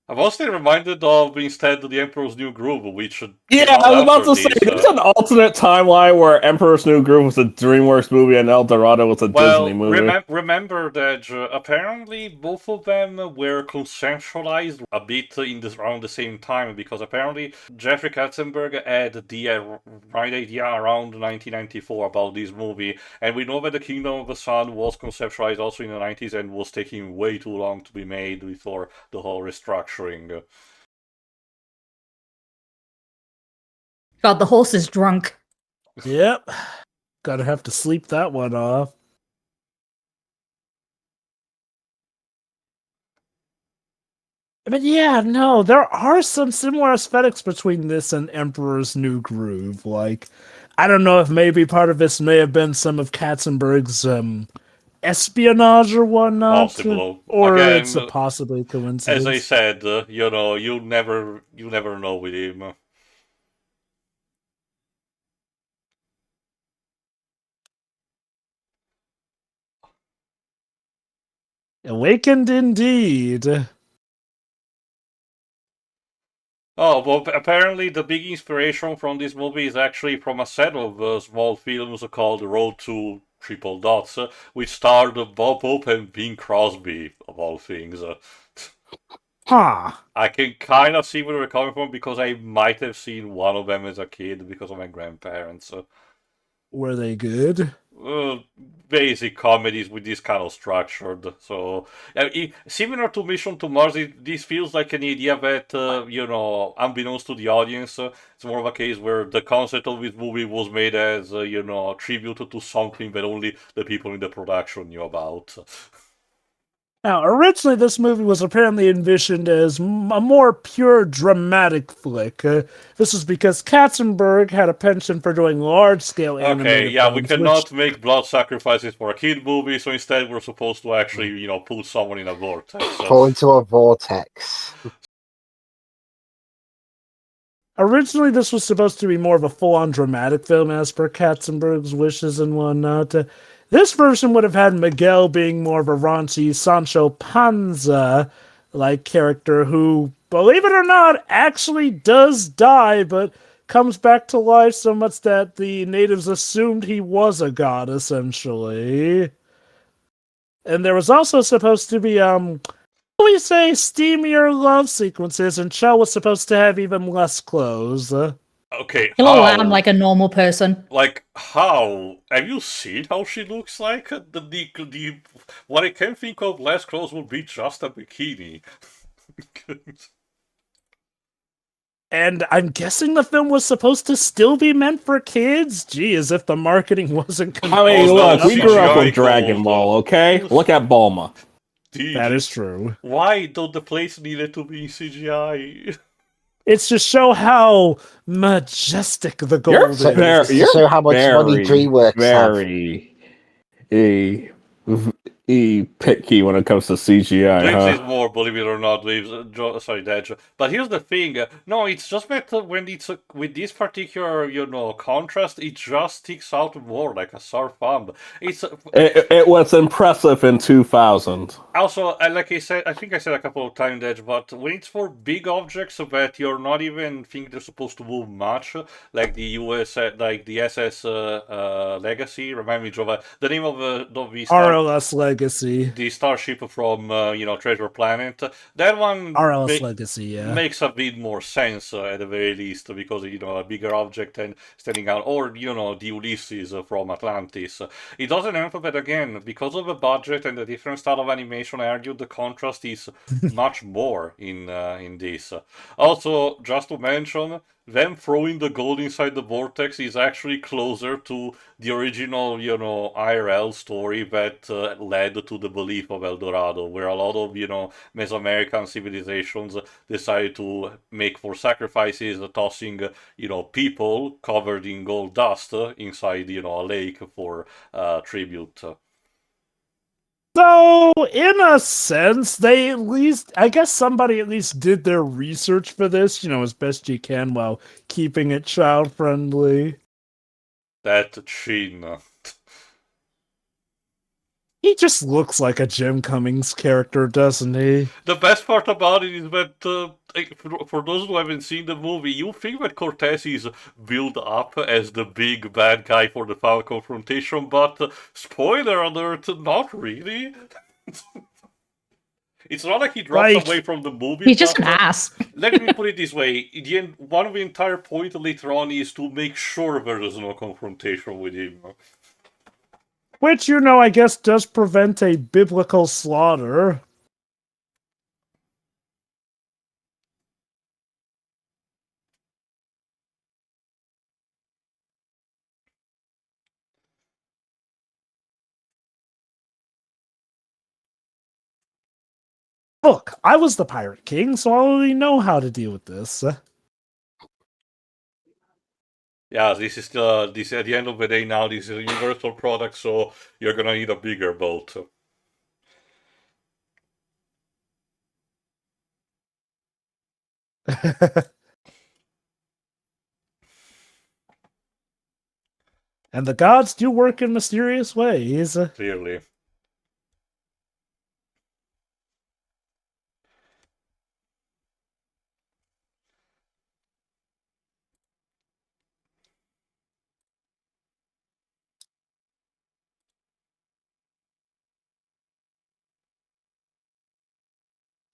S3: I'm mostly reminded of instead the Emperor's New Groove, which came
S2: Yeah,
S3: out
S2: I was about
S3: after
S2: to say,
S3: this.
S2: there's an alternate timeline where Emperor's New Groove was a DreamWorks movie and El Dorado was a Disney
S3: Well,
S2: movie.
S3: remember that apparently both of them were conceptualized a bit around the same time, because apparently Jeffrey Katzenberg had the right idea around 1994 about this movie, and we know that The Kingdom of the Sun was conceptualized also in the 90s and was taking way too long to be made before the whole restructuring.
S1: God, the horse is drunk.
S4: Yep. Gotta have to sleep that one off. But yeah, no, there are some similar aesthetics between this and Emperor's New Groove. Like, I don't know if maybe part of this may have been some of Katzenberg's espionage or whatnot,
S3: Possible.
S4: or it's
S3: Again,
S4: possibly a
S3: as I
S4: coincidence.
S3: said, you never know with him.
S4: Awakened indeed.
S3: Oh, well, apparently the big inspiration from this movie is actually from a set of small films called Road to Triple Dots, which starred Bob Hope and Bing Crosby, of all things.
S4: Huh.
S3: I can kind of see where we're coming from because I might have seen one of them as a kid because of my grandparents.
S4: Were they good?
S3: uh, Basic comedies with this kind of structured. So similar to Mission to Mars, this feels like an idea that unbeknownst to the audience, it's more of a case where the concept of this movie was made as a tribute to something that only the people in the production knew about.
S4: Now, originally, this movie was apparently envisioned as a more pure dramatic flick. This was because Katzenberg had a penchant for doing large-scale
S3: Okay,
S4: animated
S3: yeah, we
S4: films,
S3: cannot make blood sacrifices for a kid movie, so instead we're supposed to actually, put someone in a vortex.
S5: Fall into a vortex.
S4: Originally, this was supposed to be more of a full-on dramatic film, as per Katzenberg's wishes and whatnot. This version would have had Miguel being more of a raunchy Sancho Panza-like character who, believe it or not, actually does die, but comes back to life so much that the natives assumed he was a god, essentially. And there was also supposed to be, we say, steamier love sequences, and Chell was supposed to have even less clothes.
S3: Okay,
S1: Kill a lamb
S3: how?
S1: like a normal person.
S3: Like, how? Have you seen how she looks like? What I can think of less clothes would be just a bikini.
S4: And I'm guessing the film was supposed to still be meant for kids? Gee, as if the marketing wasn't
S2: I mean,
S3: Oh, no,
S2: look, we grew up
S3: CGI
S2: with Dragon
S3: gold.
S2: Ball, okay? Look at Bulma.
S4: That is true.
S3: Why don't the place need it to be CGI?
S4: It's to show how majestic the
S2: You're
S4: gold
S2: very,
S4: is.
S5: To show how much money DreamWorks have.
S2: very picky when it comes to CGI,
S3: Dweebs is
S2: huh?
S3: more, believe it or not, Dweebs. Sorry, Dad. But here's the thing. No, it's just that when it's with this particular, contrast, it just sticks out more like a sore thumb. It's
S2: It was impressive in 2000.
S3: also, like I said, I think I said a couple of times, Dad, but when it's for big objects that you're not even think they're supposed to move much, like the like the SS Legacy. Remind me, Jova, the name of the
S4: RLS Legacy.
S3: the starship from Treasure Planet. That one
S4: RLS Legacy, yeah.
S3: makes a bit more sense at the very least because a bigger object and standing out, or the Ulysses from Atlantis. It doesn't help that again because of the budget and the different style of animation. I argue the contrast is much more in this. Also, just to mention, them throwing the gold inside the vortex is actually closer to the original, IRL story that led to the belief of El Dorado, where a lot of, Mesoamerican civilizations decided to make for sacrifices, tossing, people covered in gold dust inside, a lake for tribute.
S4: So, in a sense, they at least, I guess somebody at least did their research for this, as best you can while keeping it child friendly.
S3: That chin.
S4: He just looks like a Jim Cummings character, doesn't he?
S3: The best part about it is that, for those who haven't seen the movie, you think that Cortez is built up as the big bad guy for the final confrontation, but spoiler alert, not really. It's not like he drops
S4: Like,
S3: away from the movie.
S1: He's just an
S3: but,
S1: ass.
S3: let me put it this way: one of the entire point later on is to make sure there is no confrontation with him.
S4: which, I guess does prevent a biblical slaughter. Look, I was the Pirate King, so I already know how to deal with this.
S3: Yeah, this is this at the end of the day now. This is a universal product, so you're gonna need a bigger boat.
S4: And the gods do work in mysterious ways.
S3: Clearly.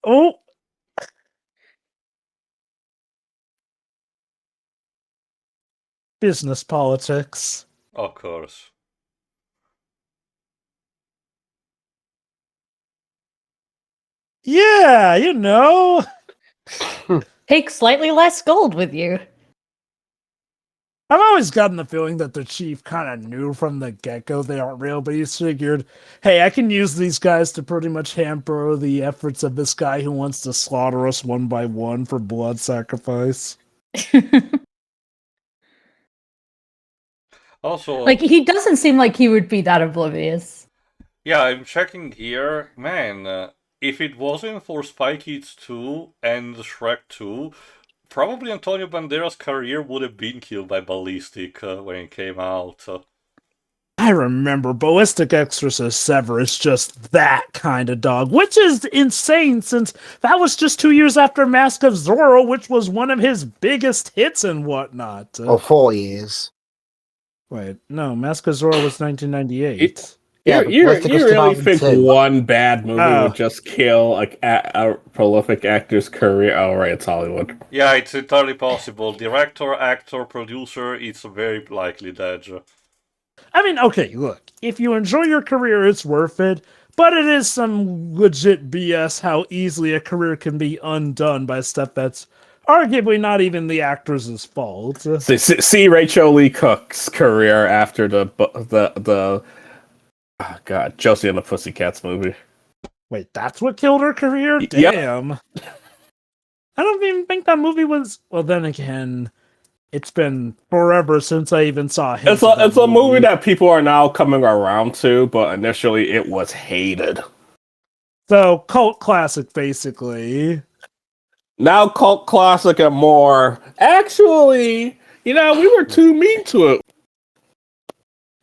S4: Oh! Business politics.
S3: Of course.
S4: Yeah,
S1: Take slightly less gold with you.
S4: I've always gotten the feeling that the chief kind of knew from the get-go they aren't real, but he's figured, hey, I can use these guys to pretty much hamper the efforts of this guy who wants to slaughter us one by one for blood sacrifice.
S3: Also,
S1: Like, he doesn't seem like he would be that oblivious.
S3: yeah, I'm checking here. Man, if it wasn't for Spy Kids 2 and Shrek 2, probably Antonio Banderas' career would have been killed by Ballistic when it came out.
S4: I remember Ballistic Exorcist Severus just that kind of dog, which is insane since that was just 2 years after Mask of Zorro, which was one of his biggest hits and whatnot.
S5: Or 4 years.
S4: Wait, no, Mask of Zorro was 1998.
S5: Yeah,
S2: you
S5: but Ballistic was
S2: really think
S5: 2002.
S2: one bad movie
S4: Oh.
S2: would just kill a prolific actor's career? Oh, right, it's Hollywood.
S3: Yeah, it's entirely possible. Director, actor, producer, it's very likely that.
S4: I mean, okay, look, if you enjoy your career, it's worth it, but it is some legit BS how easily a career can be undone by stuff that's arguably not even the actor's fault.
S2: See Rachel Lee Cook's career after the oh God, Josie and the Pussycats movie.
S4: Wait, that's what killed her career?
S2: Yep.
S4: Damn. I don't even think that movie was... Well, then again, it's been forever since I even saw him.
S2: It's a movie that people are now coming around to, but initially it was hated.
S4: So, cult classic, basically.
S2: Now cult classic and more. Actually, we were too mean to it.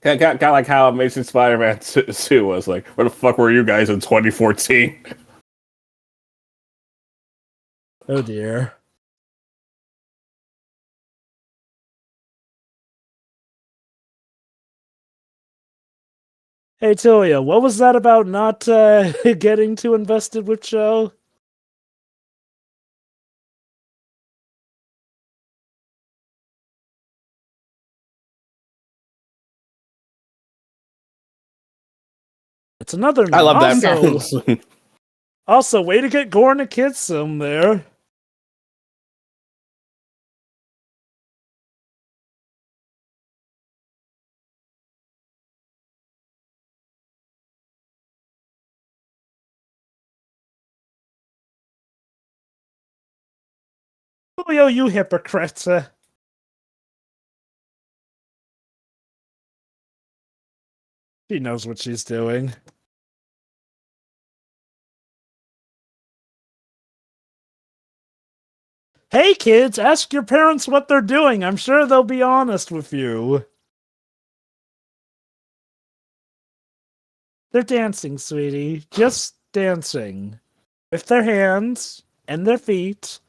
S2: Kind of like how Amazing Spider-Man 2 was like, where the fuck were you guys in 2014?
S4: Oh dear. Hey, Tilia, what was that about not getting too invested with Joe? It's another
S2: I love
S4: also,
S2: that.
S4: also, way to get Gorn and Kitsum there. Julio, you hypocrite. She knows what she's doing. Hey kids, ask your parents what they're doing. I'm sure they'll be honest with you. They're dancing, sweetie. Just dancing. With their hands and their feet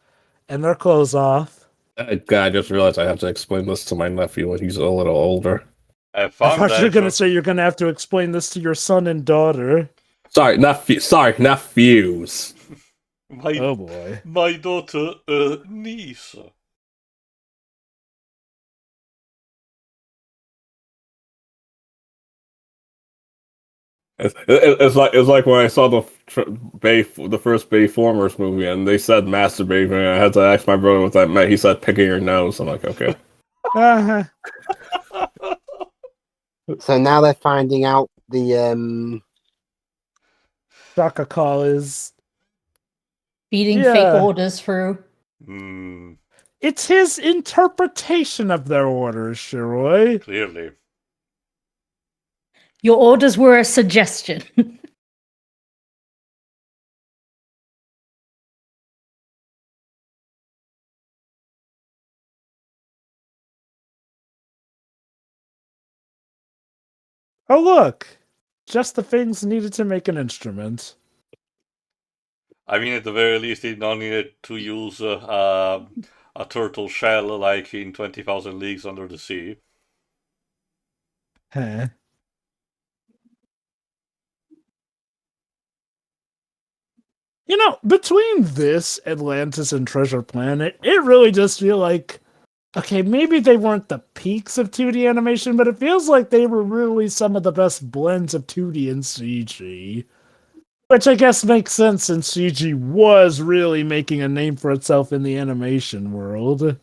S4: and their clothes off.
S2: God, I just realized I have to explain this to my nephew when he's a little older.
S3: Have
S4: I
S3: fun,
S4: thought you were going to
S3: Dad.
S4: say you're going to have to explain this to your son and daughter.
S2: Sorry, nephews.
S4: Oh boy.
S3: My daughter, niece.
S2: It's like when I saw the first Bayformers movie and they said masturbating and I had to ask my brother what that meant. He said picking your nose. I'm like, okay.
S4: Uh-huh.
S5: So now they're finding out the
S4: Shaka Call is...
S1: Feeding
S4: Yeah.
S1: fake orders through.
S3: Hmm,
S4: It's his interpretation of their orders, Shiroi.
S3: clearly.
S1: Your orders were a suggestion.
S4: Oh, look. Just the things needed to make an instrument.
S3: I mean, at the very least, they don't need to use a turtle shell like in 20,000 Leagues Under the Sea.
S4: Huh. You know, between this, Atlantis, and Treasure Planet, it really does feel like, okay, maybe they weren't the peaks of 2D animation, but it feels like they were really some of the best blends of 2D and CG. Which I guess makes sense since CG was really making a name for itself in the animation world.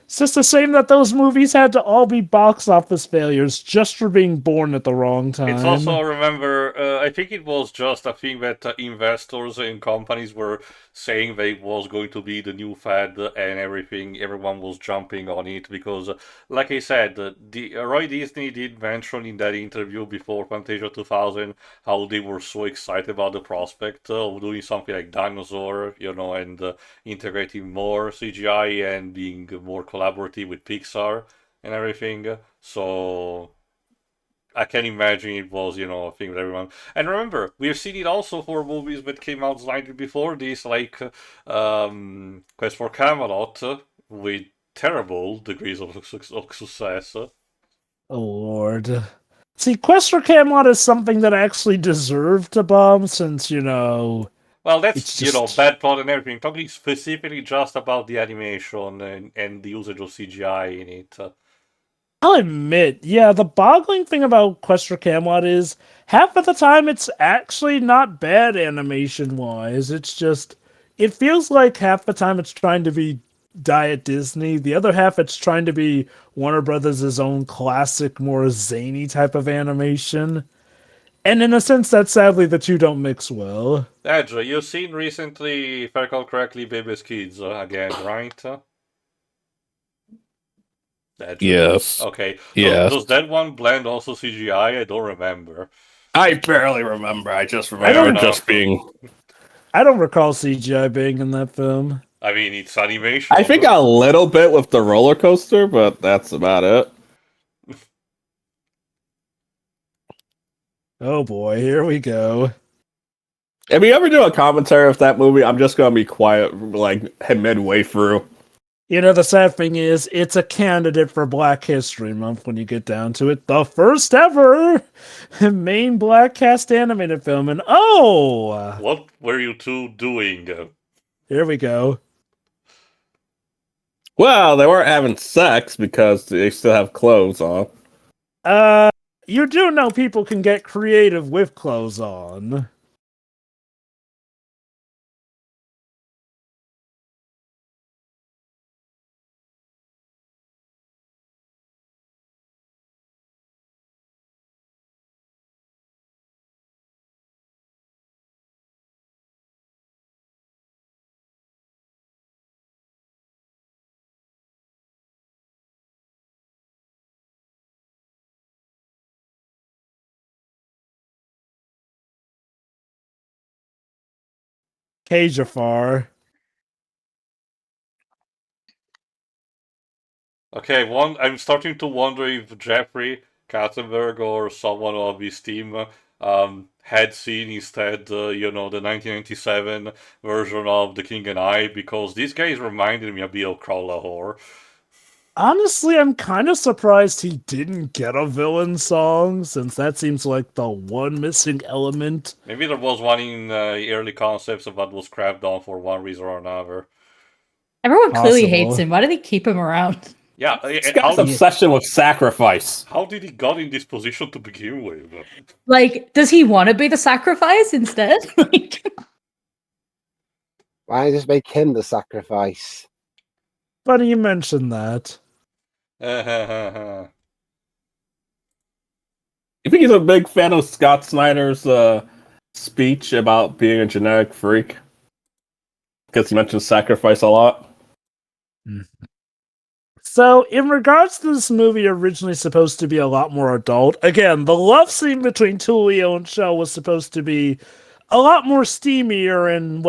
S4: It's just a shame that those movies had to all be box office failures just for being born at the wrong time.
S3: It's also, remember, I think it was just a thing that investors and companies were saying that it was going to be the new fad and everything. Everyone was jumping on it because, like I said, Roy Disney did mention in that interview before Fantasia 2000 how they were so excited about the prospect of doing something like Dinosaur, and integrating more CGI and being more collaborative with Pixar and everything. So I can imagine it was, a thing with everyone. And remember, we have seen it also for movies that came out slightly before this, like Quest for Camelot, with terrible degrees of success.
S4: Oh lord. See, Quest for Camelot is something that actually deserved to bomb since,
S3: Well, that's,
S4: it's just...
S3: bad plot and everything. Talking specifically just about the animation and the usage of CGI in it.
S4: I'll admit, yeah, the boggling thing about Quest for Camelot is half of the time it's actually not bad animation-wise. It's just, it feels like half the time it's trying to be Diet Disney. The other half it's trying to be Warner Brothers' own classic, more zany type of animation. And in a sense that sadly the two don't mix well.
S3: Edge, you've seen recently, if I recall correctly, Baby's Kids again, right? Edge.
S2: Yes.
S3: Okay.
S2: Yes.
S3: Does that one blend also CGI? I don't remember.
S2: I barely remember. I just
S3: Fair
S2: remember
S3: enough.
S2: just being.
S4: I don't recall CGI being in that film.
S3: I mean, it's animation.
S2: I think a little bit with the roller coaster, but that's about it.
S4: Oh boy, here we go.
S2: If you ever do a commentary of that movie, I'm just gonna be quiet, like midway through.
S4: You know, the sad thing is, it's a candidate for Black History Month when you get down to it. The first ever main black cast animated film. And oh!
S3: What were you two doing?
S4: Here we go.
S2: Well, they weren't having sex because they still have clothes on.
S4: You do know people can get creative with clothes on. Jafar.
S3: Okay, I'm starting to wonder if Jeffrey Katzenberg or someone of his team had seen instead, the 1997 version of The King and I, because these guys reminded me a bit of Crawlahor.
S4: Honestly, I'm kind of surprised he didn't get a villain song, since that seems like the one missing element.
S3: Maybe there was one in early concepts that was crapped on for one reason or another.
S1: Everyone clearly
S4: Possible.
S1: hates him. Why do they keep him around?
S3: Yeah,
S2: This guy's obsession with sacrifice.
S3: how did he got in this position to begin with?
S1: Like, does he want to be the sacrifice instead? Like,
S5: Why just make him the sacrifice?
S4: Funny you mentioned that.
S2: You think he's a big fan of Scott Snyder's speech about being a genetic freak? Because he mentions sacrifice a lot.
S4: So, in regards to this movie, originally supposed to be a lot more adult. Again, the love scene between Tulio and Shell was supposed to be a lot more steamier and,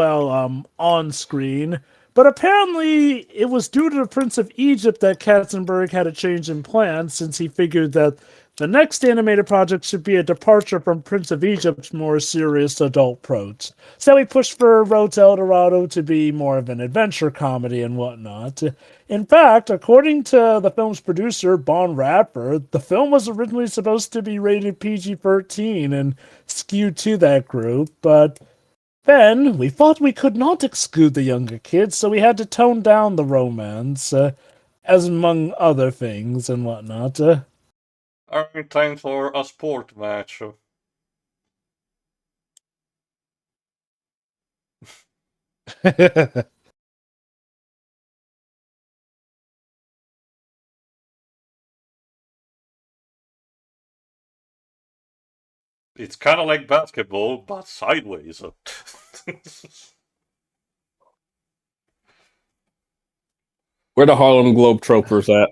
S4: on screen. But apparently, it was due to the Prince of Egypt that Katzenberg had a change in plans, since he figured that the next animated project should be a departure from Prince of Egypt's more serious adult approach. So he pushed for Road to El Dorado to be more of an adventure comedy and whatnot. In fact, according to the film's producer, Bon Radford, the film was originally supposed to be rated PG-13 and skewed to that group, but then we thought we could not exclude the younger kids, so we had to tone down the romance, as among other things and whatnot.
S3: Alright, time for a sport match. It's kind of like basketball, but sideways.
S2: Where the Harlem Globetrotters at?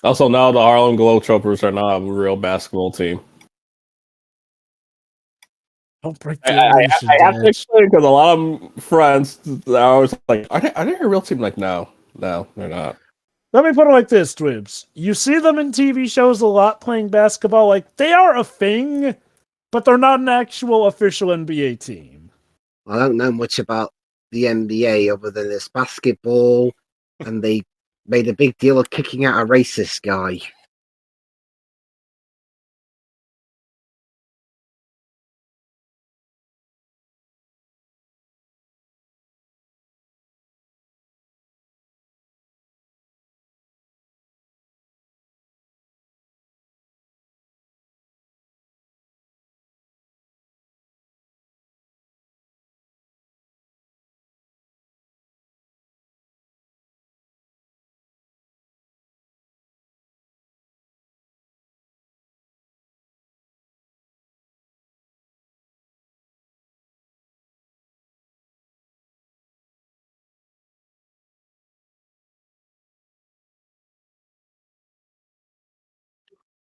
S2: Also, now the Harlem Globetrotters are not a real basketball team.
S4: Don't break
S2: I
S4: the illusion,
S2: have to
S4: Dad.
S2: explain because a lot of friends are always like, are they a real team? Like, no, they're not.
S4: Let me put it like this, Twibs. You see them in TV shows a lot playing basketball. Like, they are a thing, but they're not an actual official NBA team.
S5: I don't know much about the NBA other than it's basketball, and they made a big deal of kicking out a racist guy.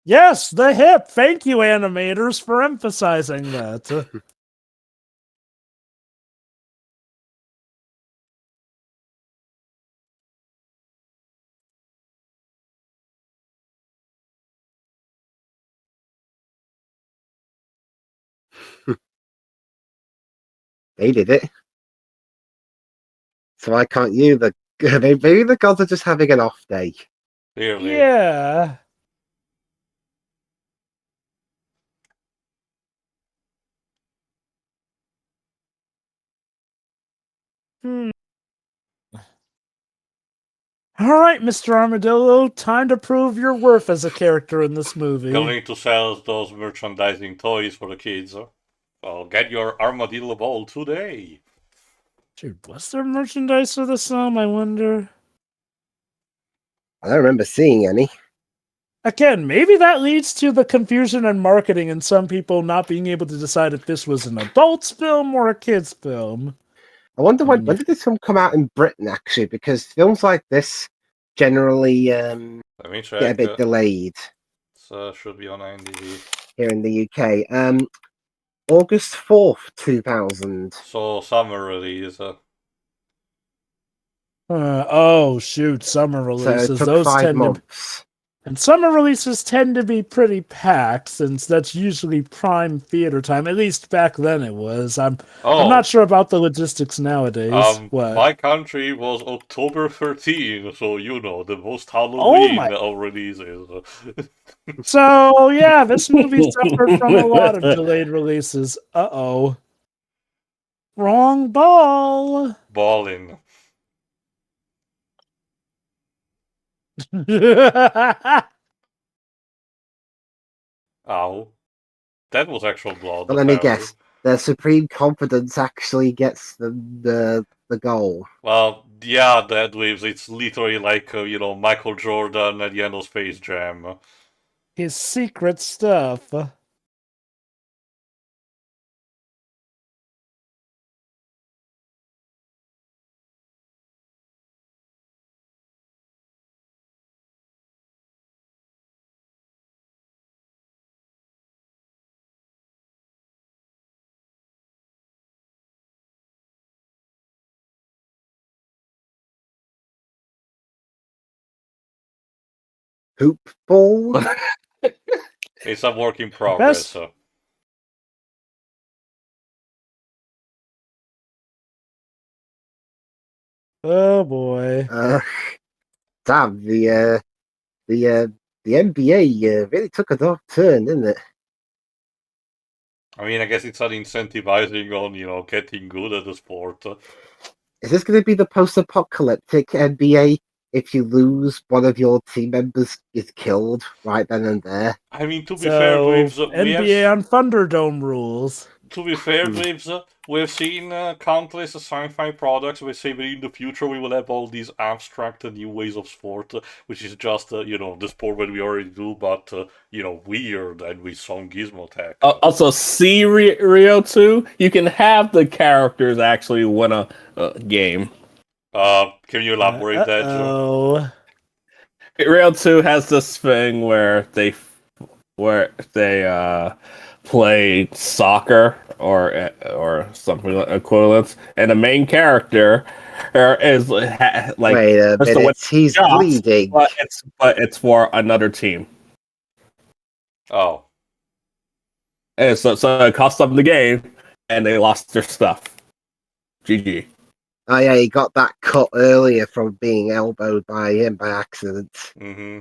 S4: Yes, the hip. Thank you, animators, for emphasizing that.
S5: They did it. So why can't you? Maybe the gods are just having an off day.
S3: Clearly.
S4: Yeah. All right, Mr. Armadillo, time to prove your worth as a character in this movie.
S3: Going to sell those merchandising toys for the kids. Well, get your armadillo ball today.
S4: Dude, was there merchandise for this film, I wonder?
S5: I don't remember seeing any.
S4: Again, maybe that leads to the confusion in marketing and some people not being able to decide if this was an adult's film or a kid's film.
S5: I wonder when did this film come out in Britain, actually, because films like this generally
S3: Let me check.
S5: get a bit delayed
S3: Should be on IMDb.
S5: here in the UK. August 4th, 2000.
S3: So, summer release.
S4: Oh shoot! Summer
S5: So
S4: releases.
S5: it took
S4: Those
S5: 5
S4: tend to,
S5: months.
S4: and summer releases tend to be pretty packed, since that's usually prime theater time. At least back then it was. I'm
S3: Oh,
S4: not sure about the logistics nowadays. What?
S3: my country was October 13, so you know, the most
S4: Oh
S3: Halloween
S4: my!
S3: releases.
S4: So yeah, this movie suffered from a lot of delayed releases. Uh-oh. Wrong ball.
S3: Ballin'. Ow. That was actual blood,
S5: But let me
S3: apparently.
S5: guess, the supreme confidence actually gets them the goal.
S3: Well, yeah, that waves. It's literally like, Michael Jordan at the end of Space Jam.
S4: His secret stuff.
S5: Hoop ball?
S3: It's a work in progress.
S4: Best. Oh boy.
S5: Damn, the NBA really took a dark turn, didn't it?
S3: I mean, I guess it's an incentivizing on, getting good at the sport.
S5: Is this going to be the post-apocalyptic NBA? If you lose, one of your team members is killed right then and there.
S3: I mean, to be fair,
S4: So
S3: Waves,
S4: NBA on Thunderdome rules.
S3: to be fair, Waves, we've seen countless sci-fi products where say in the future we will have all these abstract new ways of sport, which is just, the sport that we already do, but, weird and with some gizmo tech.
S2: Also, see Rio 2, you can have the characters actually win a game.
S3: Can you elaborate that, Joe?
S4: Oh.
S2: Rio 2 has this thing where they play soccer or something equivalent, and the main character is like
S5: Wait a
S2: has to win
S5: minute, he's
S2: shots,
S5: bleeding.
S2: but it's for another team.
S3: Oh.
S2: And so it cost them the game, and they lost their stuff. GG.
S5: Oh yeah, he got that cut earlier from being elbowed by him by accident.
S3: Mm-hmm.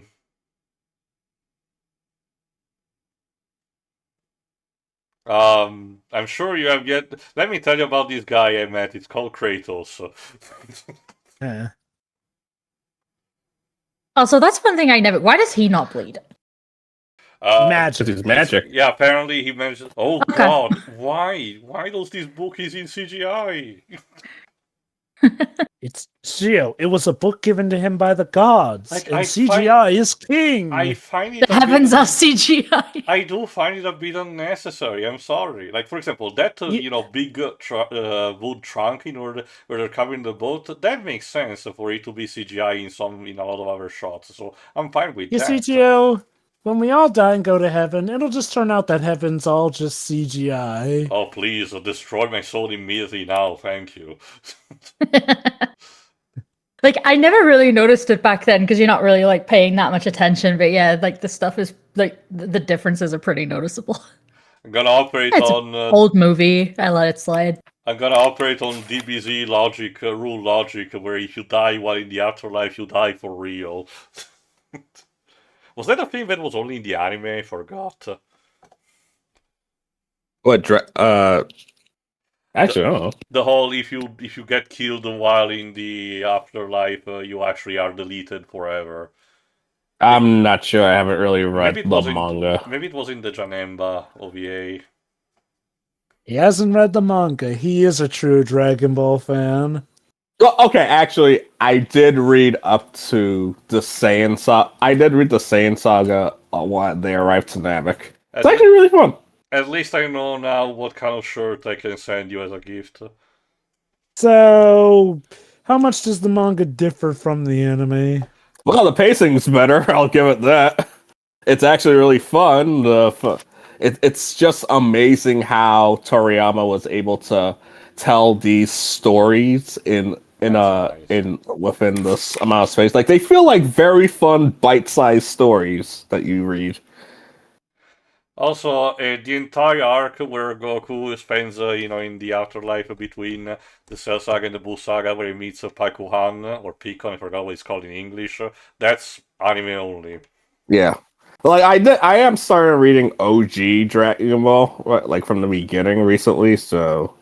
S3: I'm sure you have yet. Let me tell you about this guy I met. It's called Kratos.
S4: Eh.
S1: Also, that's one thing I never. Why does he not bleed?
S4: Magic.
S2: It's magic.
S3: Yeah, apparently he mentioned. Oh
S1: Okay.
S3: God, why? Why does this book is in CGI?
S4: It's Gio. It was a book given to him by the gods,
S3: Like,
S4: and
S3: I
S4: CGI is king.
S3: I find it.
S1: The heavens are CGI.
S3: I do find it a bit unnecessary. I'm sorry. Like for example, that big wood trunk in order where they're covering the boat. That makes sense for it to be CGI in a lot of other shots. So I'm fine with
S4: You
S3: that.
S4: see, Gio, when we all die and go to heaven, it'll just turn out that heaven's all just CGI.
S3: Oh please, destroy my soul immediately now. Thank you.
S1: Like, I never really noticed it back then because you're not really like paying that much attention. But yeah, like the stuff is like the differences are pretty noticeable.
S3: I'm gonna operate
S1: It's
S3: on.
S1: Old movie. I let it slide.
S3: I'm gonna operate on DBZ logic, rule logic, where if you die while in the afterlife, you die for real. Was that a thing that was only in the anime? I forgot.
S2: What? Actually, I don't know.
S3: The whole if you get killed while in the afterlife, you actually are deleted forever.
S2: I'm not sure. I haven't really read
S3: Maybe it
S2: the
S3: was
S2: manga.
S3: Maybe it was in the Janemba OVA.
S4: He hasn't read the manga. He is a true Dragon Ball fan.
S2: Well, okay, actually, I did read up to the Saiyan Saga. I did read the Saiyan Saga when they arrived to Namek. It's actually really fun.
S3: At least I know now what kind of shirt I can send you as a gift.
S4: So, how much does the manga differ from the anime?
S2: Well, the pacing's better. I'll give it that. It's actually really fun. It's just amazing how Toriyama was able to tell these stories in
S3: That's nice.
S2: in within this amount of space. Like they feel like very fun, bite-sized stories that you read.
S3: Also, the entire arc where Goku spends, in the afterlife between the Cell Saga and the Buu Saga, where he meets Paikuhan or Pikon, I forgot what it's called in English. That's anime only.
S2: Yeah. Like I am starting reading OG Dragon Ball, like from the beginning recently. So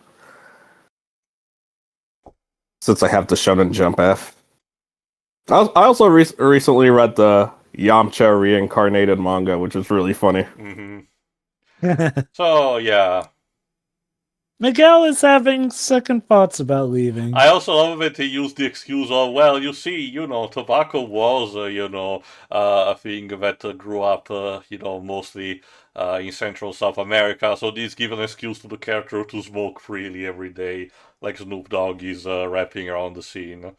S2: since I have the Shonen Jump F, I also recently read the Yamcha reincarnated manga, which is really funny.
S3: So yeah,
S4: Miguel is having second thoughts about leaving.
S3: I also love that he used the excuse of, well, you see, tobacco was, a thing that grew up, mostly in Central South America. So this gives an excuse to the character to smoke freely every day, like Snoop Dogg is rapping around the scene.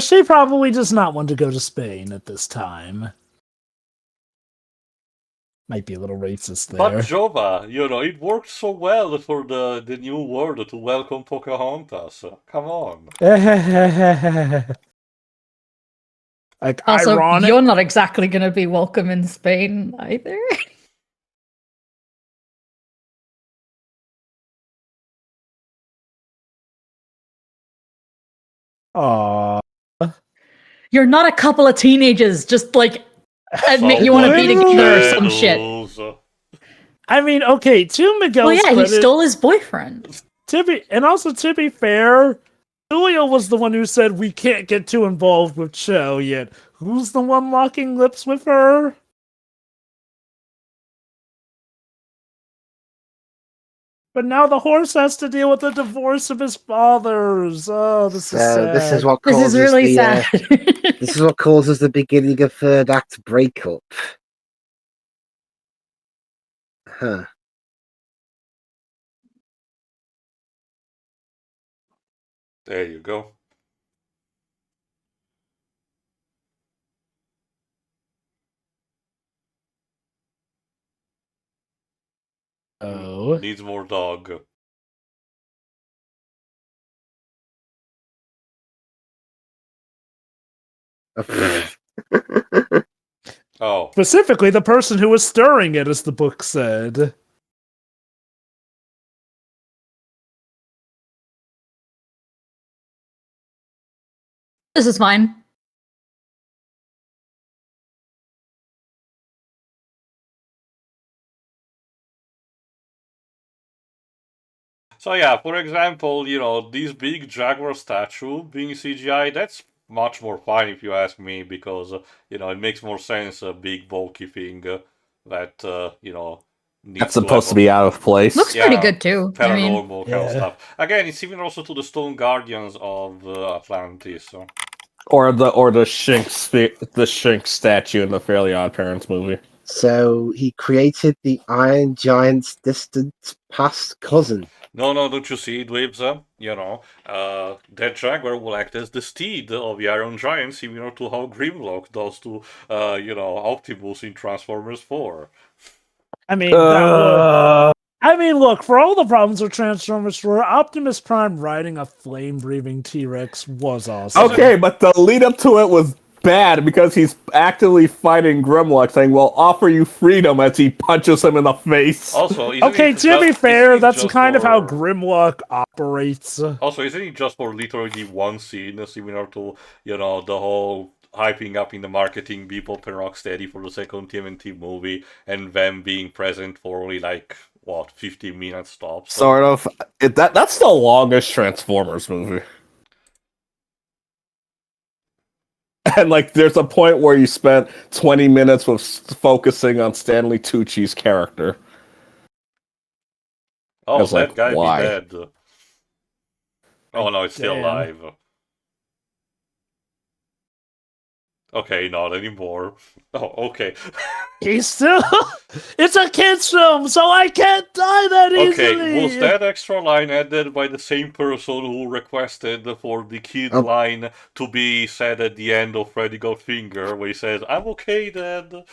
S4: She probably does not want to go to Spain at this time. Might be a little racist there.
S3: But Jova, it worked so well for the new world to welcome Pocahontas. Come on.
S4: Like,
S1: Also,
S4: ironic.
S1: you're not exactly going to be welcome in Spain either.
S4: Aww.
S1: You're not a couple of teenagers. Just like admit you want to be together or some shit.
S4: I mean, okay, to Miguel's
S1: Well, yeah,
S4: credit,
S1: he stole his boyfriend.
S4: to be fair, Julio was the one who said we can't get too involved with Cho yet. Who's the one locking lips with her? But now the horse has to deal with the divorce of his fathers. Oh, this is sad.
S5: This is what
S1: This
S5: causes
S1: is really sad.
S5: this is what causes the beginning of third act breakup. Huh.
S3: There you go.
S4: Oh.
S3: Needs more dog. Oh.
S4: Specifically, the person who was stirring it, as the book said.
S1: This is fine.
S3: So yeah, for example, this big Jaguar statue being CGI, that's much more fun if you ask me, because, it makes more sense, a big bulky thing that, needs
S2: That's supposed to be out of place.
S1: Looks pretty good too.
S3: Paranormal kind of stuff. Again, it's similar also to the Stone Guardians of Atlantis. So.
S2: Or the Shink statue in the Fairly Odd Parents movie.
S5: So he created the Iron Giant's distant past cousin.
S3: No, don't you see, Dweebs? That Jaguar will act as the steed of the Iron Giant, similar to how Grimlock does to, Optimus in Transformers 4.
S4: I mean, look, for all the problems with Transformers 4, Optimus Prime riding a flame-breathing T-Rex was awesome.
S2: Okay, but the lead up to it was bad because he's actively fighting Grimlock, saying, "Well, offer you freedom," as he punches him in the face.
S3: Also,
S4: okay, to be fair, that's kind of how Grimlock operates.
S3: Also, isn't it just for literally one scene, similar to, the whole hyping up in the marketing Bebop and Rocksteady for the second TMNT movie, and them being present for only, 15 minutes tops?
S2: Sort of. That's the longest Transformers movie. And, there's a point where you spent 20 minutes with focusing on Stanley Tucci's character.
S3: Oh, that guy be dead. Oh, no, it's still alive. Okay, not anymore. Oh, okay.
S4: He's still. It's a kids' film, so I can't die that easily.
S3: Okay, was that extra line added by the same person who requested for the kid
S5: Oh.
S3: line to be said at the end of Freddy Got Finger, where he says, "I'm okay, Dad"?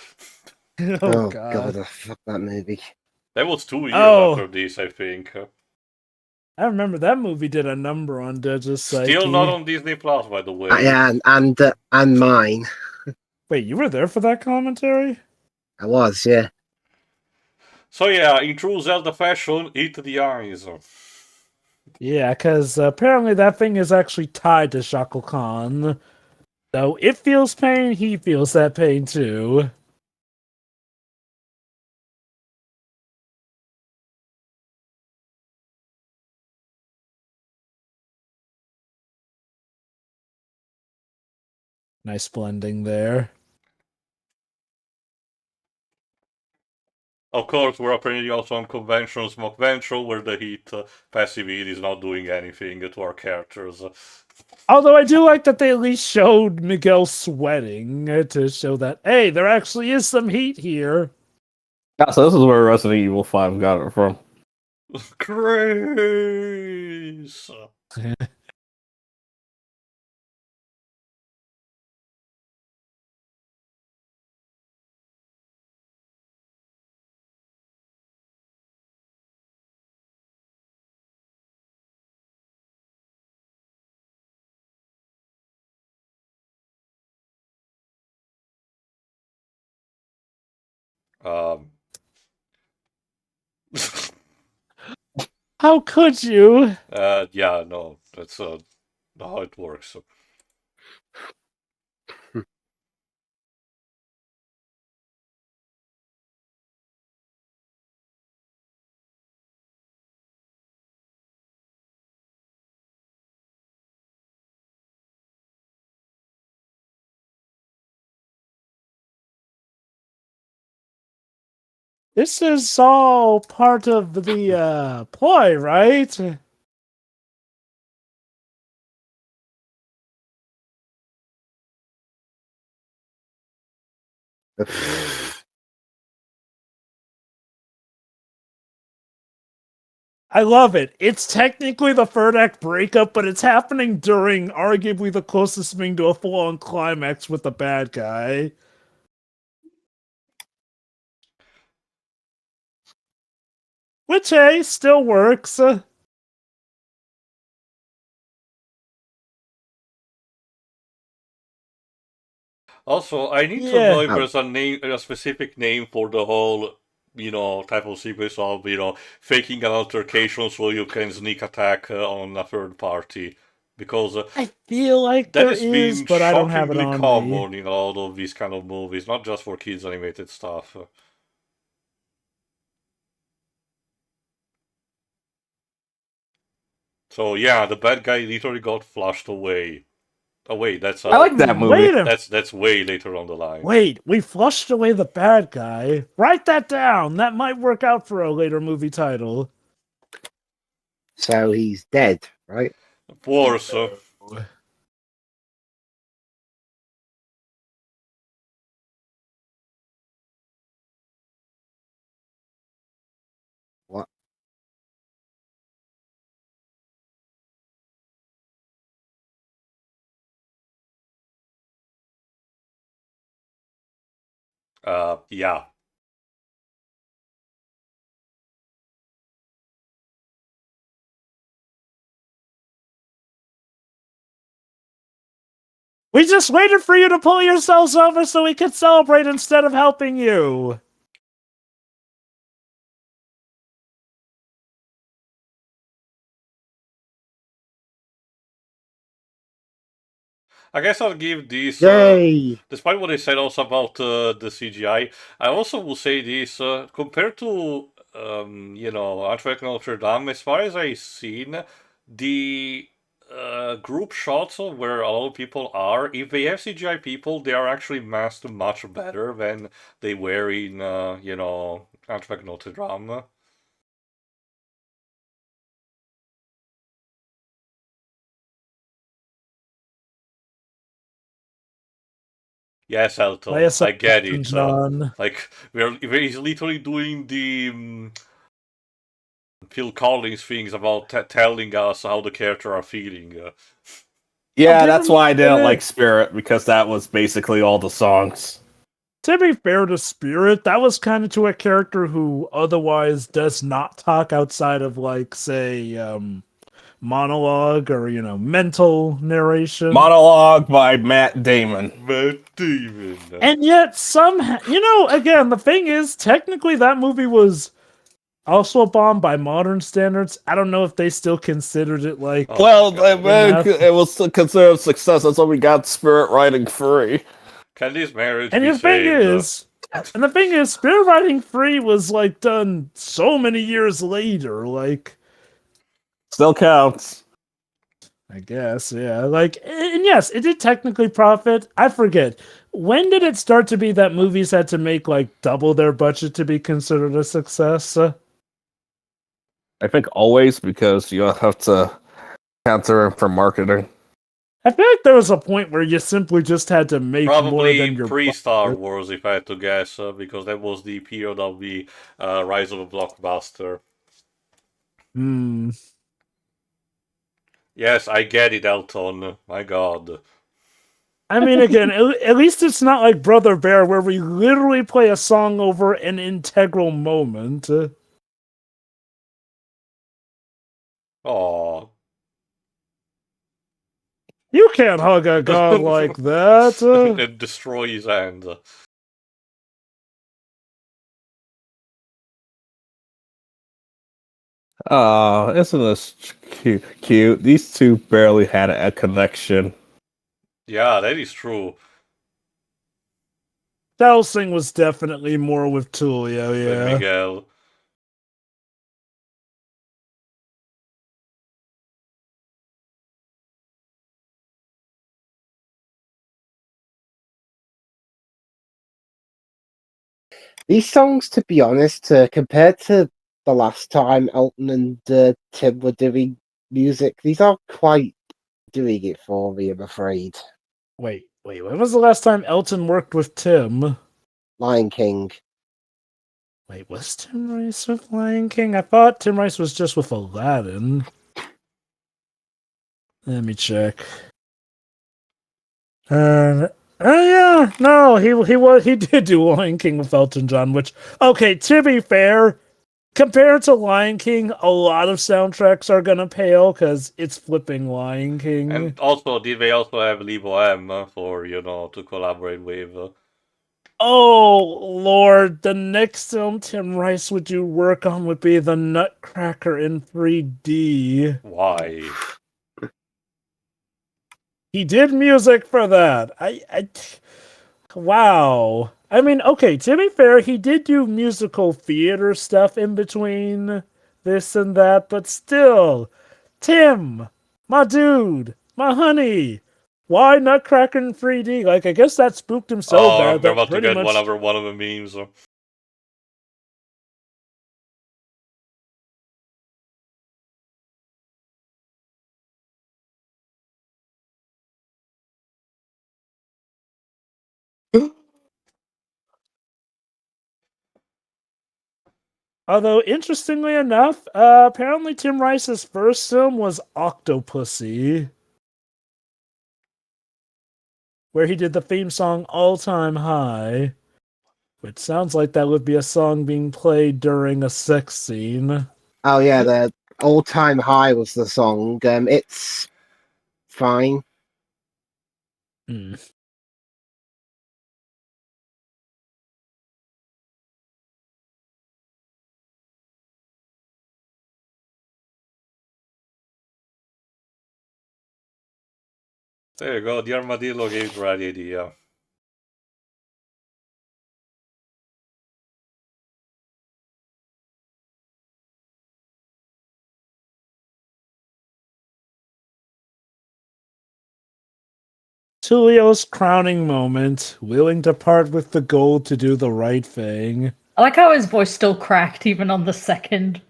S5: Oh
S4: God.
S5: God, I fuck that movie.
S3: That was 2 years
S4: Oh.
S3: after this, I think.
S4: I remember that movie did a number on Dudge's psyche.
S3: Still not on Disney Plus, by the way.
S5: Yeah, and mine.
S4: Wait, you were there for that commentary?
S5: I was, yeah.
S3: So yeah, in true Zelda fashion, eat the eyes.
S4: Yeah, because apparently that thing is actually tied to Shaka Khan. So it feels pain, he feels that pain too. Nice blending there.
S3: Of course, we're apparently also on conventions, Mock Ventral, where the heat passive heat is not doing anything to our characters.
S4: Although I do like that they at least showed Miguel sweating to show that, hey, there actually is some heat here.
S2: Yeah, so this is where Resident Evil 5 got it from.
S3: Grace! Um.
S4: How could you?
S3: Yeah, no, that's not how it works.
S4: This is all part of the ploy, right? I love it. It's technically the third act breakup, but it's happening during arguably the closest thing to a full-on climax with the bad guy. Which, hey, still works.
S3: Also, I need to
S4: Yeah.
S3: know if there's a specific name for the whole, type of sequence of, faking an altercation so you can sneak attack on a third party. Because
S4: I feel like
S3: that
S4: there
S3: has
S4: is,
S3: been
S4: but I don't have it
S3: shockingly
S4: on me.
S3: common in a lot of these kind of movies, not just for kids animated stuff. So yeah, the bad guy literally got flushed away. Oh wait, that's
S2: I like that movie.
S4: Wait
S3: that's way later on the line.
S4: Wait, we flushed away the bad guy. Write that down. That might work out for a later movie title.
S5: So he's dead, right?
S3: Of course.
S5: What?
S3: Yeah.
S4: We just waited for you to pull yourselves over so we could celebrate instead of helping you.
S3: I guess I'll give this.
S5: Yay!
S3: Despite what I said also about the CGI, I also will say this compared to Archway Notre Dame. As far as I've seen, the group shots where a lot of people are, if they have CGI people, they are actually masked much better than they were in Archway Notre Dame. Yes, Elton,
S4: Play us
S3: I get
S4: Elton
S3: it.
S4: John.
S3: Like, he's literally doing the Phil Collins things about telling us how the character are feeling.
S2: Yeah,
S4: give
S2: that's
S4: him
S2: why I didn't
S4: credit.
S2: like Spirit, because that was basically all the songs.
S4: To be fair to Spirit, that was kind of to a character who otherwise does not talk outside of, like, say, monologue or, mental narration.
S2: Monologue by Matt Damon.
S3: Matt Damon.
S4: And yet, somehow, again, the thing is, technically that movie was also a bomb by modern standards. I don't know if they still considered it like.
S3: Oh,
S2: Well,
S3: God.
S2: it was considered a success. That's why we got Spirit Riding Free.
S3: Can this marriage
S4: And
S3: be
S4: the thing
S3: saved?
S4: is, Spirit Riding Free was like done so many years later. Like,
S2: Still counts.
S4: I guess, yeah. Like, and yes, it did technically profit. I forget. When did it start to be that movies had to make like double their budget to be considered a success?
S2: I think always, because you have to counter for marketing.
S4: I feel like there was a point where you simply just had to make more
S3: Probably
S4: than your
S3: pre-Star
S4: budget.
S3: Wars, if I had to guess, because that was the period of the rise of a blockbuster.
S4: Hmm.
S3: Yes, I get it, Elton. My God.
S4: I mean, again, at least it's not like Brother Bear, where we literally play a song over an integral moment.
S3: Aww.
S4: You can't hug a god like that.
S3: And destroy his hand.
S2: Oh, isn't this cute? These two barely had a connection.
S3: Yeah, that is true.
S4: Dowsing was definitely more with Tulio,
S3: With
S4: yeah.
S3: Miguel.
S5: These songs, to be honest, compared to the last time Elton and Tim were doing music, these are quite doing it for me, I'm afraid.
S4: Wait, when was the last time Elton worked with Tim?
S5: Lion King.
S4: Wait, was Tim Rice with Lion King? I thought Tim Rice was just with Aladdin. Let me check. Oh yeah, no, he did do Lion King with Elton John, which, okay, to be fair, compared to Lion King, a lot of soundtracks are gonna pale because it's flipping Lion King.
S3: And also, did they also have Levo M for, to collaborate with?
S4: Oh Lord, the next film Tim Rice would do work on would be The Nutcracker in 3D.
S3: Why?
S4: He did music for that. Wow. I mean, okay, to be fair, he did do musical theater stuff in between this and that, but still, Tim, my dude, my honey, why Nutcracker in 3D? Like, I guess that spooked him so
S3: Oh,
S4: bad
S3: we're
S4: that
S3: about to
S4: pretty
S3: get
S4: much.
S3: one of the memes.
S4: Although, interestingly enough, apparently Tim Rice's first film was Octopussy, where he did the theme song All Time High, which sounds like that would be a song being played during a sex scene.
S5: Oh yeah, the All Time High was the song. It's fine.
S4: Hmm.
S3: There you go, the armadillo gave the right idea.
S4: Tulio's crowning moment, willing to part with the gold to do the right thing.
S1: I like how his voice still cracked even on the second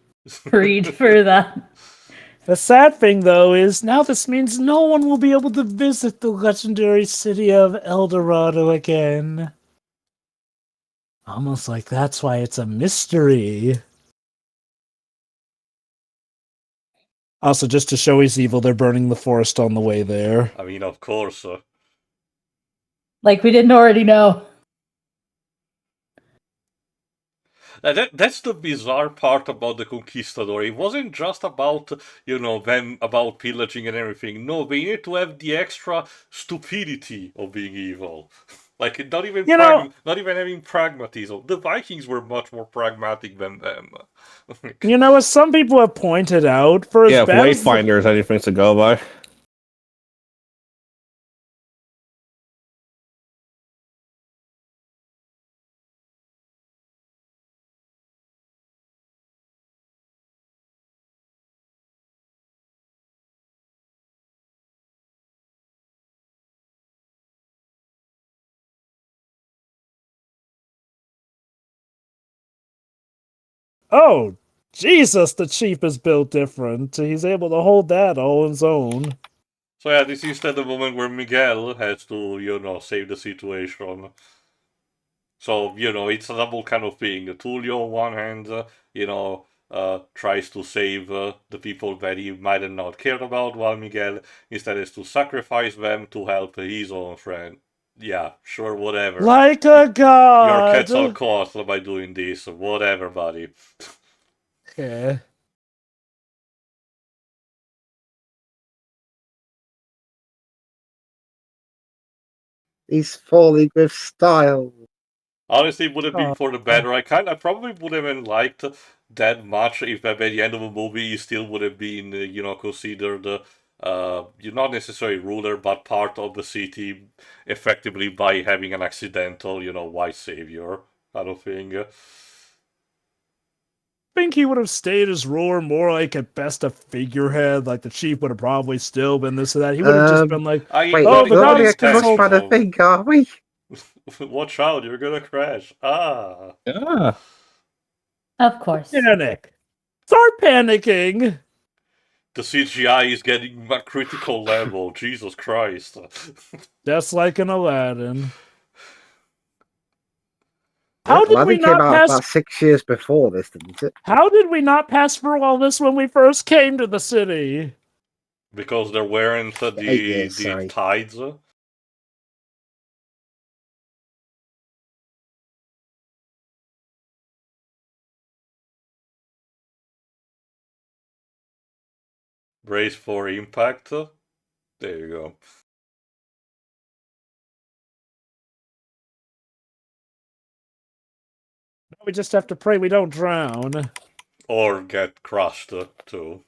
S1: read through that.
S4: The sad thing, though, is now this means no one will be able to visit the legendary city of El Dorado again. Almost like that's why it's a mystery. Also, just to show he's evil, they're burning the forest on the way there.
S3: I mean, of course.
S1: Like we didn't already know.
S3: That's the bizarre part about the Conquistador. It wasn't just about, them about pillaging and everything. No, they need to have the extra stupidity of being evil. Like, not even not even having pragmatism. The Vikings were much more pragmatic than them.
S4: As some people have pointed out, for as bad as
S2: Wayfinders, anything to go by.
S4: Oh, Jesus, the chief is built different. He's able to hold that all on his own.
S3: So yeah, this is the moment where Miguel has to, save the situation. So, it's a double kind of thing. Tulio, on one hand, tries to save the people that he might have not cared about, while Miguel instead is to sacrifice them to help his own friend. Yeah, sure, whatever.
S4: Like a god!
S3: Your cats are caught by doing this. Whatever, buddy.
S4: Okay.
S5: He's falling with style.
S3: Honestly, would have been for the better. I probably would have even liked that much if by the end of the movie he still would have been, considered you're not necessarily ruler, but part of the city, effectively by having an accidental, white savior kind of thing.
S4: I think he would have stayed as ruler, more like at best a figurehead. Like the chief would have probably still been this or that. He would have just been like,
S5: Wait,
S4: oh,
S5: we're
S4: the
S5: going to
S4: gods
S5: get crushed by the
S3: control.
S5: thing, are we?
S3: Watch out, you're gonna crash. Ah.
S2: Yeah.
S1: Of course.
S4: panic. Start panicking.
S3: The CGI is getting a critical level. Jesus Christ.
S4: Just like in Aladdin.
S5: How did we
S4: not
S5: came out
S4: pass?
S5: about 6 years before this, didn't it?
S4: How did we not pass through all this when we first came to the city?
S3: Because there weren't
S5: 8 years,
S3: the
S5: sorry.
S3: tides. Brace for impact. There you go.
S4: We just have to pray we don't drown.
S3: Or get crushed, too.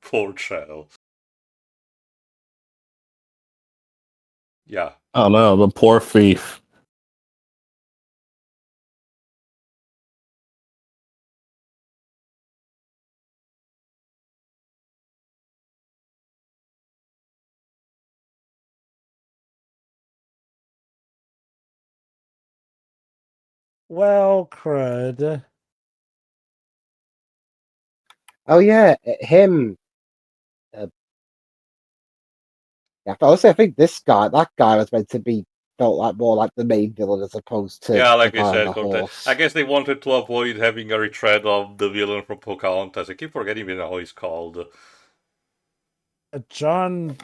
S3: Poor child. Yeah.
S2: Oh no, the poor thief.
S4: Well, crud.
S5: Oh yeah, him. Yeah, I think that guy was meant to be felt like more like the main villain as opposed to
S3: Yeah, like
S5: the
S3: I
S5: guy on
S3: said,
S5: the horse.
S3: I guess they wanted to avoid having a retread of the villain from Pocahontas. I keep forgetting how he's called.
S4: John.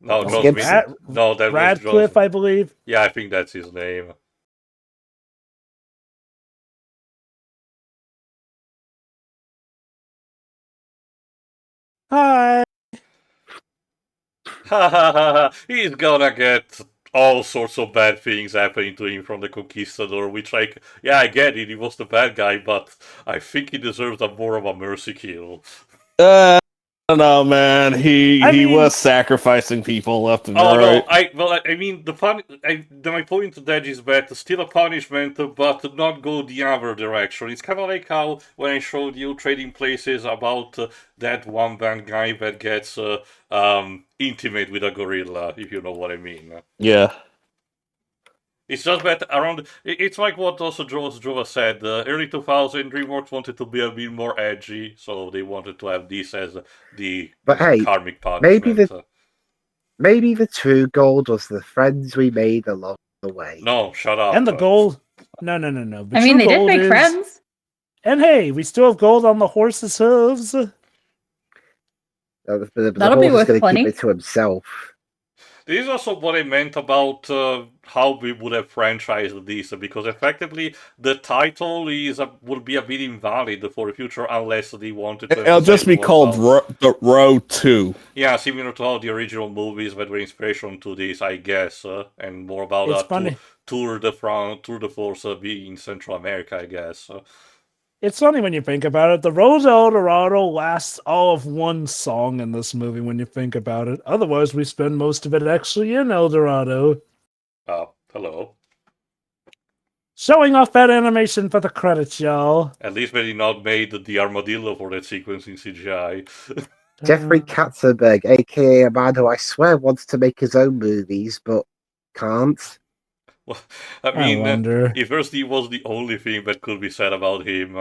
S3: No,
S5: Mel
S3: John
S5: Gibson.
S3: Smith. No, that
S4: Radcliffe,
S3: was John.
S4: I believe.
S3: Yeah, I think that's his name.
S4: Hi.
S3: He's gonna get all sorts of bad things happening to him from the Conquistador, which, like, yeah, I get it, he was the bad guy, but I think he deserves more of a mercy kill.
S2: don't know, man. He
S4: I mean-
S2: was sacrificing people left and
S3: Oh
S2: right.
S3: no! I mean, my point to that is that still a punishment, but not go the other direction. It's kind of like how when I showed you Trading Places about that one band guy that gets intimate with a gorilla, if you know what I mean.
S2: Yeah.
S3: It's just that it's like what also Jova said. Early 2000 DreamWorks wanted to be a bit more edgy, so they wanted to have this as the
S5: But hey,
S3: karmic
S5: maybe
S3: punishment.
S5: maybe the true gold was the friends we made along the way.
S3: No, shut up.
S4: And the gold. No. The
S1: I mean,
S4: true
S1: they did
S4: gold
S1: make
S4: is-
S1: friends.
S4: And hey, we still have gold on the horse's hooves.
S5: The
S1: That'll be
S5: horse is
S1: worth
S5: going to keep
S1: plenty.
S5: it to himself.
S3: This is also what I meant about how we would have franchised this, because effectively the title would be a bit invalid for the future unless they wanted to.
S2: It'll just
S3: emphasize
S2: be
S3: more
S2: called
S3: about-
S2: The Road 2.
S3: Yeah, similar to all the original movies that were inspiration to this, I guess, and more about
S4: It's
S3: that
S4: funny.
S3: Tour de Force being Central America, I guess.
S4: It's funny when you think about it. The Road to El Dorado lasts all of one song in this movie when you think about it. Otherwise, we spend most of it actually in El Dorado.
S3: Hello.
S4: Showing off that animation for the credits, y'all.
S3: At least they did not made the armadillo for that sequence in CGI.
S5: Jeffrey Katzenberg, aka a man who I swear wants to make his own movies, but can't.
S3: Well,
S4: I
S3: I mean,
S4: wonder.
S3: if was the only thing that could be said about him,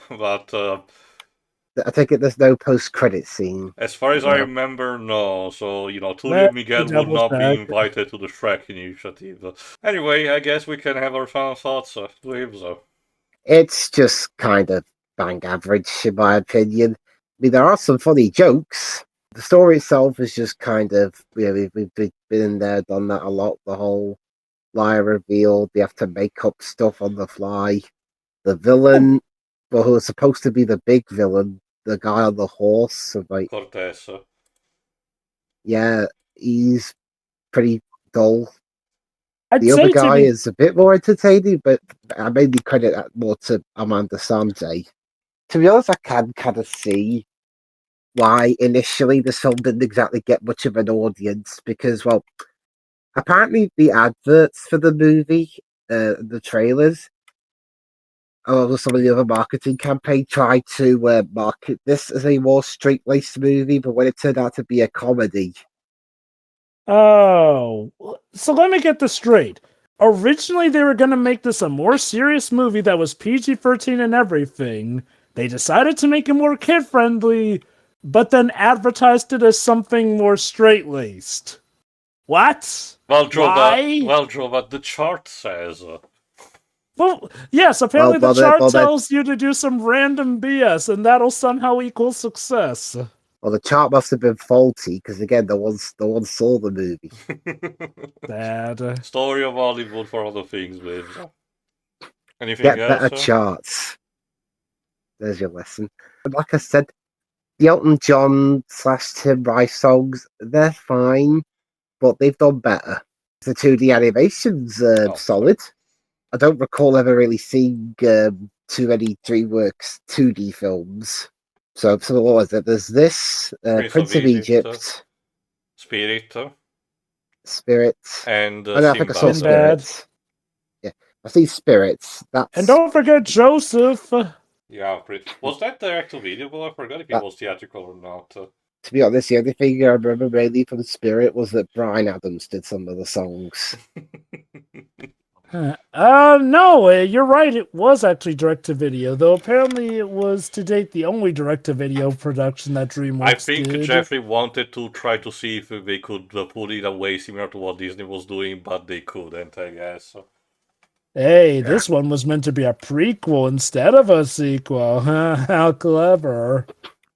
S3: but
S5: I take it there's no post-credit scene.
S3: as far as I
S5: No.
S3: remember, no. So, Tulio
S4: Let
S3: Miguel
S4: the
S3: would not be
S4: devil's
S3: invited to the Shrek initiative. Anyway, I guess we can have our final thoughts to him, so.
S5: It's just kind of bang average, in my opinion. I mean, there are some funny jokes. The story itself is just kind of, we've been in there, done that a lot. The whole liar reveal, they have to make up stuff on the fly. The villain, well, who was supposed to be the big villain, the guy on the horse, so like,
S3: Cortez.
S5: yeah, he's pretty dull.
S4: I'd
S5: The
S4: say
S5: other
S4: to
S5: guy
S4: be-
S5: is a bit more entertaining, but I mainly credit that more to Amanda Sante. To be honest, I can kind of see why initially this film didn't exactly get much of an audience because, well, apparently the adverts for the movie, the trailers, along with some of the other marketing campaign, tried to market this as a more straight-laced movie, but when it turned out to be a comedy,
S4: Oh, so let me get this straight. Originally, they were going to make this a more serious movie that was PG-13 and everything. They decided to make it more kid-friendly, but then advertised it as something more straight-laced. What?
S3: Well,
S4: Why?
S3: Jova, the chart says.
S4: Well, yes, apparently
S5: Well,
S4: the chart
S5: well, then-
S4: tells you to do some random BS, and that'll somehow equal success.
S5: well, the chart must have been faulty because again, no one saw the movie.
S4: Bad.
S3: Story of Hollywood for other things, with. Anything
S5: Get
S3: else?
S5: better charts. There's your lesson. And like I said, the Elton John / Tim Rice songs, they're fine, but they've done better. The 2D animation's solid. I don't recall ever really seeing too many DreamWorks 2D films. So what was it? There's this, Prince of Egypt,
S3: Spirit,
S5: Spirit.
S3: and
S5: I think I saw
S3: Sinbad.
S4: Sinbad.
S5: Spirits. Yeah, I see Spirits. That's
S4: And don't forget Joseph.
S3: Yeah, was that direct-to-video? Well, I forgot if it was theatrical or not.
S5: to be honest, the only thing I remember mainly from Spirit was that Bryan Adams did some of the songs.
S4: No, you're right. It was actually direct-to-video, though apparently it was to date the only direct-to-video production that DreamWorks
S3: I think
S4: did.
S3: Jeffrey wanted to try to see if they could put it away similar to what Disney was doing, but they couldn't, I guess.
S4: Hey, this one was meant to be a prequel instead of a sequel. How clever.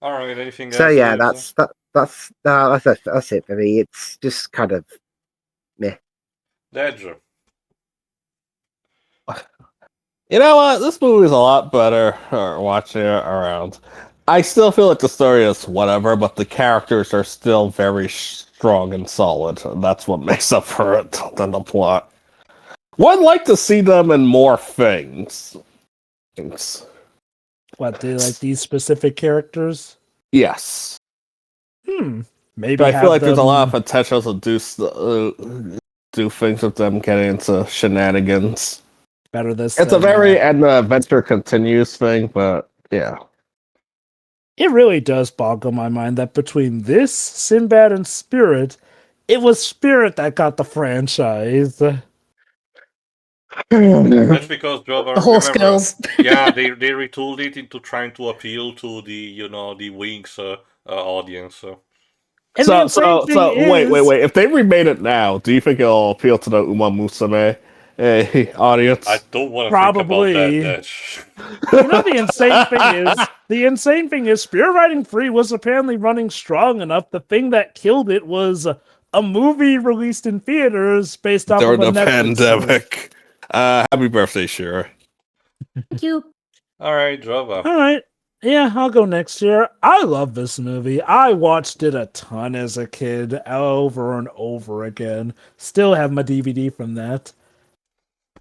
S3: All right, anything else?
S5: So yeah,
S3: Liz?
S5: that's it for me. It's just kind of meh.
S3: Ledger.
S2: You know what? This movie is a lot better watching it around. I still feel like the story is whatever, but the characters are still very strong and solid. And that's what makes up for it than the plot. Would like to see them in more things.
S4: What, they like these specific characters?
S2: Yes.
S4: Maybe
S2: I feel like there's a lot of
S4: them-
S2: potential to do things with them getting into shenanigans.
S4: better this.
S2: It's a
S4: than,
S2: very and the adventure continues thing, but yeah.
S4: It really does boggle my mind that between this, Sinbad, and Spirit, it was Spirit that got the franchise.
S3: That's because Java,
S1: The whole
S3: remember,
S1: skills.
S3: yeah, they retooled it into trying to appeal to the the Wings audience.
S4: And the insane thing
S2: wait.
S4: is,
S2: If they remade it now, do you think it'll appeal to the Uma Musume audience?
S3: I don't want to think about
S4: Probably.
S3: that.
S4: you know, the insane thing is, Spear Riding Free was apparently running strong enough. The thing that killed it was a movie released in theaters based off
S2: During
S4: of a
S2: the
S4: Netflix
S2: pandemic. Happy birthday, Shiroi.
S1: Thank you.
S3: All right, Java.
S4: All right. Yeah, I'll go next year. I love this movie. I watched it a ton as a kid, over and over again. Still have my DVD from that.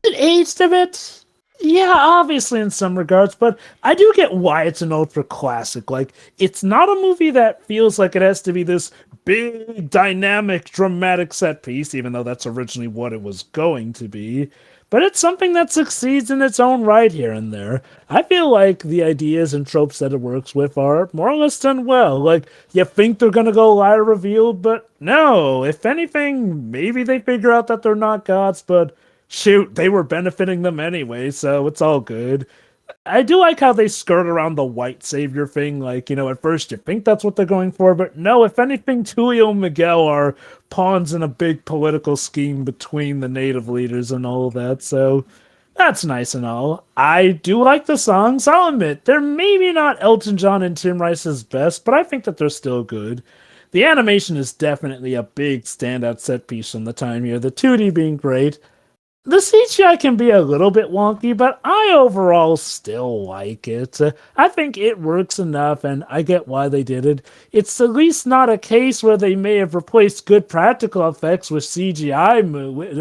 S4: It aged a bit. Yeah, obviously in some regards, but I do get why it's an ultra classic. Like, it's not a movie that feels like it has to be this big, dynamic, dramatic set piece, even though that's originally what it was going to be. But it's something that succeeds in its own right here and there. I feel like the ideas and tropes that it works with are more or less done well. Like, you think they're gonna go liar revealed, but no. If anything, maybe they figure out that they're not gods, but shoot, they were benefiting them anyway, so it's all good. I do like how they skirt around the white savior thing. Like, at first you think that's what they're going for, but no, if anything, Tulio and Miguel are pawns in a big political scheme between the native leaders and all of that, so that's nice and all. I do like the songs, I'll admit. They're maybe not Elton John and Tim Rice's best, but I think that they're still good. The animation is definitely a big standout set piece from the time here, the 2D being great. The CGI can be a little bit wonky, but I overall still like it. I think it works enough, and I get why they did it. It's at least not a case where they may have replaced good practical effects with CGI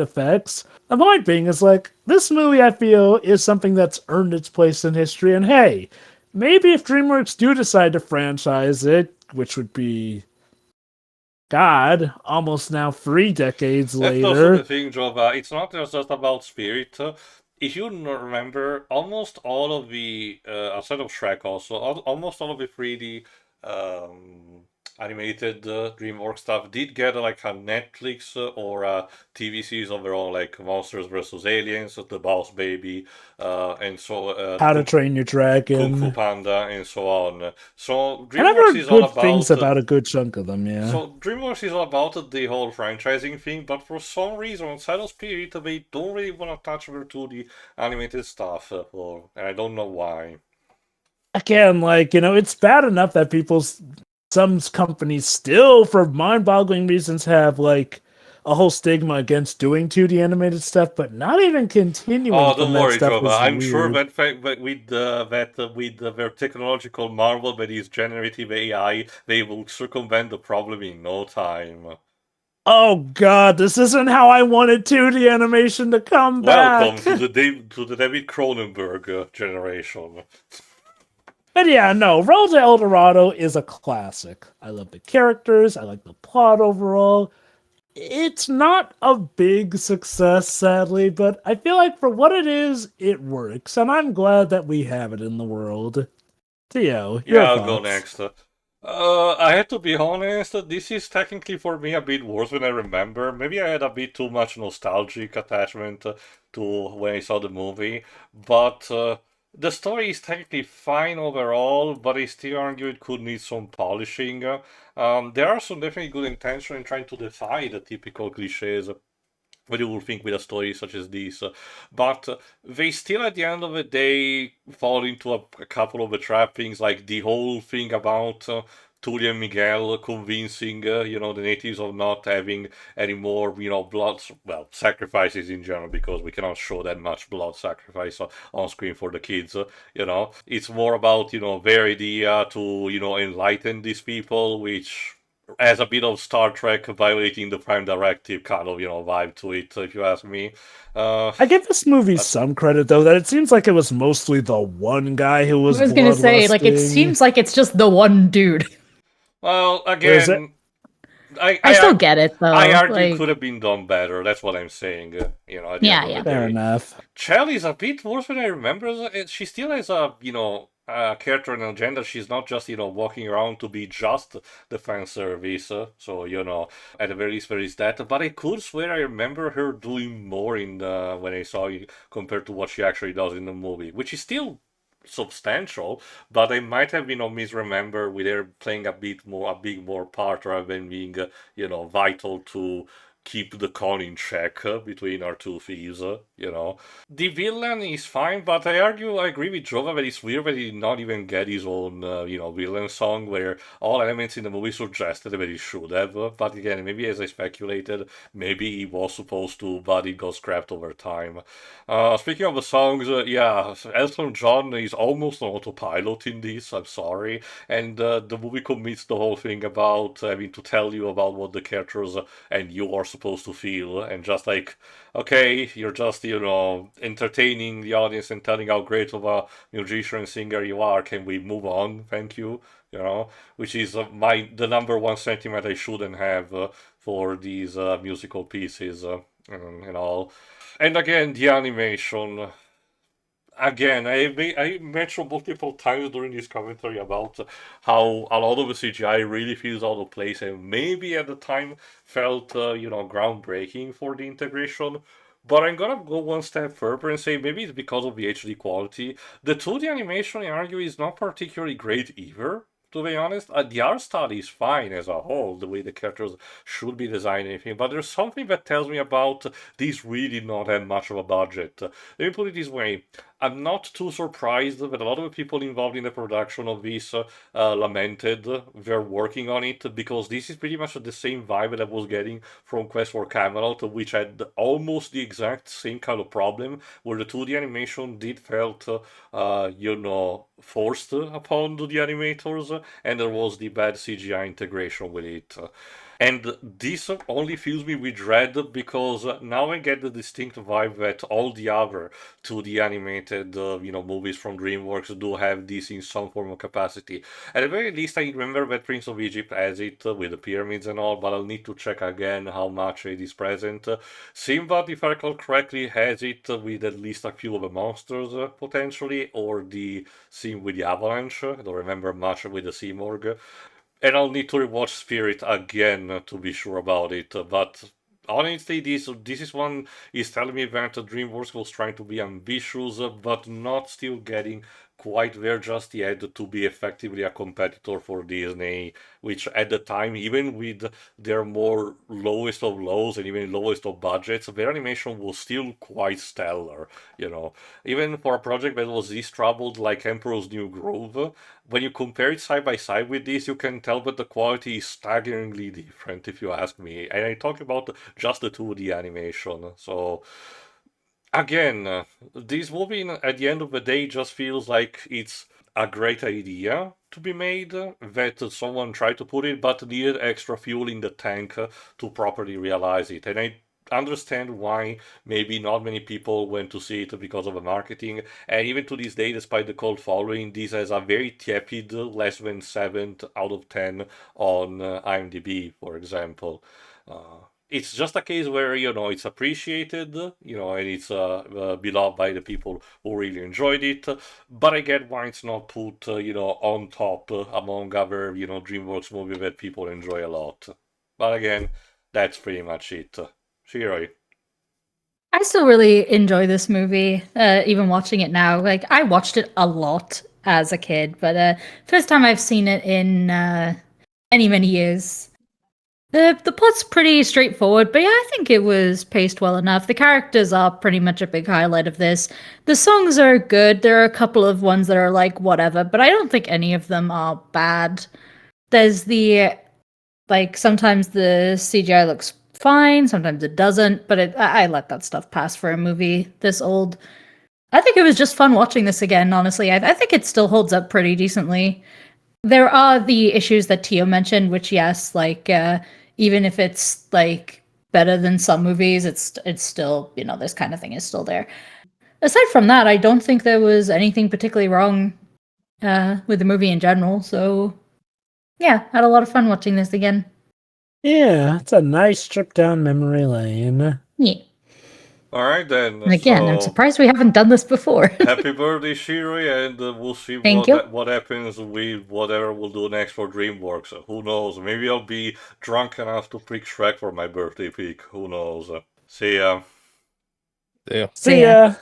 S4: effects. The point being is, like, this movie, I feel, is something that's earned its place in history, and hey, maybe if DreamWorks do decide to franchise it, which would be... God, almost now 3 decades
S3: That's
S4: later.
S3: also the thing, Java. It's not just about Spirit. If you remember, almost all of the, outside of Shrek also, almost all of the 3D animated DreamWorks stuff did get like a Netflix or a TV series of their own, like Monsters vs. Aliens, The Boss Baby, and so
S4: How to Train Your
S3: Kung Fu
S4: Dragon.
S3: Panda, and so on. So
S4: And I've
S3: DreamWorks
S4: heard
S3: is all
S4: good
S3: about
S4: things about a good chunk of them, yeah.
S3: So DreamWorks is all about the whole franchising thing, but for some reason, outside of Spirit, they don't really want to touch their 2D animated stuff, and I don't know why.
S4: Again, like, it's bad enough that some companies still, for mind-boggling reasons, have, like, a whole stigma against doing 2D animated stuff, but not even continuing
S3: Oh,
S4: from
S3: don't
S4: that
S3: worry,
S4: stuff
S3: Jova.
S4: was
S3: I'm
S4: weird.
S3: sure that with their technological marvel, that is generative AI, they will circumvent the problem in no time.
S4: Oh god, this isn't how I wanted 2D animation to come
S3: Welcome
S4: back!
S3: to the David Cronenberg generation.
S4: But yeah, no, Road to El Dorado is a classic. I love the characters, I like the plot overall. It's not a big success, sadly, but I feel like for what it is, it works, and I'm glad that we have it in the world. Theo, your
S3: Yeah, I'll
S4: thoughts?
S3: go next. I had to be honest, this is technically for me a bit worse than I remember. Maybe I had a bit too much nostalgic attachment to when I saw the movie, but the story is technically fine overall, but I still argue it could need some polishing. There are some definitely good intention in trying to defy the typical cliches what you would think with a story such as this. But they still, at the end of the day, fall into a couple of the trappings, like the whole thing about Tully and Miguel convincing, the natives of not having any more, blood, well, sacrifices in general, because we cannot show that much blood sacrifice on screen for the kids, It's more about, their idea to, enlighten these people, which as a bit of Star Trek violating the Prime Directive kind of, vibe to it, if you ask me.
S4: I give this movie some credit, though, that it seems like it was mostly the one guy who was
S1: I was gonna say, like, it
S4: bloodlusting.
S1: seems like it's just the one dude.
S3: Well,
S4: is it?
S3: again, I
S1: I still get it though.
S3: I argue it
S1: like,
S3: could have been done better. That's what I'm saying. At the end
S1: yeah,
S3: of the
S1: yeah.
S4: Fair
S3: day.
S4: enough.
S3: Chell is a bit worse than I remember. She still has a character and agenda. She's not just, walking around to be just the fan service. So, at the very least there is that. But I could swear I remember her doing more in when I saw it compared to what she actually does in the movie, which is still substantial, but I might have, misremember with her playing a big more part rather than being, vital to keep the con in check between our two thieves, The villain is fine, but I agree with Jova that it's weird that he did not even get his own, villain song where all elements in the movie suggested that he should have. But again, maybe as I speculated, maybe he was supposed to, but it got scrapped over time. Speaking of the songs, yeah, Elton John is almost on autopilot in this, I'm sorry. And the movie commits the whole thing about having to tell you about what the characters and you are supposed to feel, and just like, okay, you're just, entertaining the audience and telling how great of a musician and singer you are. Can we move on? Thank you. Which is the number one sentiment I shouldn't have for these musical pieces and all. And again, the animation. Again, I mentioned multiple times during this commentary about how a lot of the CGI really feels out of place and maybe at the time felt, groundbreaking for the integration. But I'm gonna go one step further and say maybe it's because of the HD quality. The 2D animation, I argue, is not particularly great either. To be honest, the art style is fine as a whole, the way the characters should be designed and everything, but there's something that tells me about these really not have much of a budget. Let me put it this way. I'm not too surprised that a lot of the people involved in the production of this lamented they're working on it, because this is pretty much the same vibe that I was getting from Quest for Camelot, which had almost the exact same kind of problem, where the 2D animation did felt, forced upon the animators, and there was the bad CGI integration with it. And this only fills me with dread because now I get the distinct vibe that all the other 2D animated, movies from DreamWorks do have this in some form of capacity. At the very least, I remember that Prince of Egypt has it with the pyramids and all, but I'll need to check again how much it is present. Simba, if I recall correctly, has it with at least a few of the monsters potentially, or the scene with the avalanche. I don't remember much with the Sea Morgue. And I'll need to rewatch Spirit again to be sure about it. But honestly, this is one is telling me that DreamWorks was trying to be ambitious, but not still getting quite there just yet to be effectively a competitor for Disney, which at the time, even with their more lowest of lows and even lowest of budgets, their animation was still quite stellar. Even for a project that was this troubled like Emperor's New Groove, when you compare it side by side with this, you can tell that the quality is staggeringly different, if you ask me. And I talk about just the 2D animation. So, again, this movie at the end of the day just feels like it's a great idea to be made, that someone tried to put it, but needed extra fuel in the tank to properly realize it. And I understand why maybe not many people went to see it because of the marketing. And even to this day, despite the cult following, this has a very tepid less than 7 out of 10 on IMDb, for example. It's just a case where, it's appreciated, and it's beloved by the people who really enjoyed it. But I get why it's not put, on top among other, DreamWorks movies that people enjoy a lot. But again, that's pretty much it. Shiroi.
S1: I still really enjoy this movie, even watching it now. Like, I watched it a lot as a kid, but first time I've seen it in many, many years. The plot's pretty straightforward, but yeah, I think it was paced well enough. The characters are pretty much a big highlight of this. The songs are good. There are a couple of ones that are like whatever, but I don't think any of them are bad. There's sometimes the CGI looks fine, sometimes it doesn't, but I let that stuff pass for a movie this old. I think it was just fun watching this again, honestly. I think it still holds up pretty decently. There are the issues that Tio mentioned, which yes, even if it's like better than some movies, it's still, this kind of thing is still there. Aside from that, I don't think there was anything particularly wrong with the movie in general, so Yeah, had a lot of fun watching this again.
S4: Yeah, it's a nice trip down memory lane.
S1: Yeah.
S3: All right then.
S1: And again, I'm
S3: So
S1: surprised we haven't done this before.
S3: happy birthday, Shiroi, and we'll see
S1: Thank you.
S3: what happens with whatever we'll do next for Dreamworks. Who knows? Maybe I'll be drunk enough to pick Shrek for my birthday pick. Who knows? See ya.
S2: Yeah.
S4: See ya.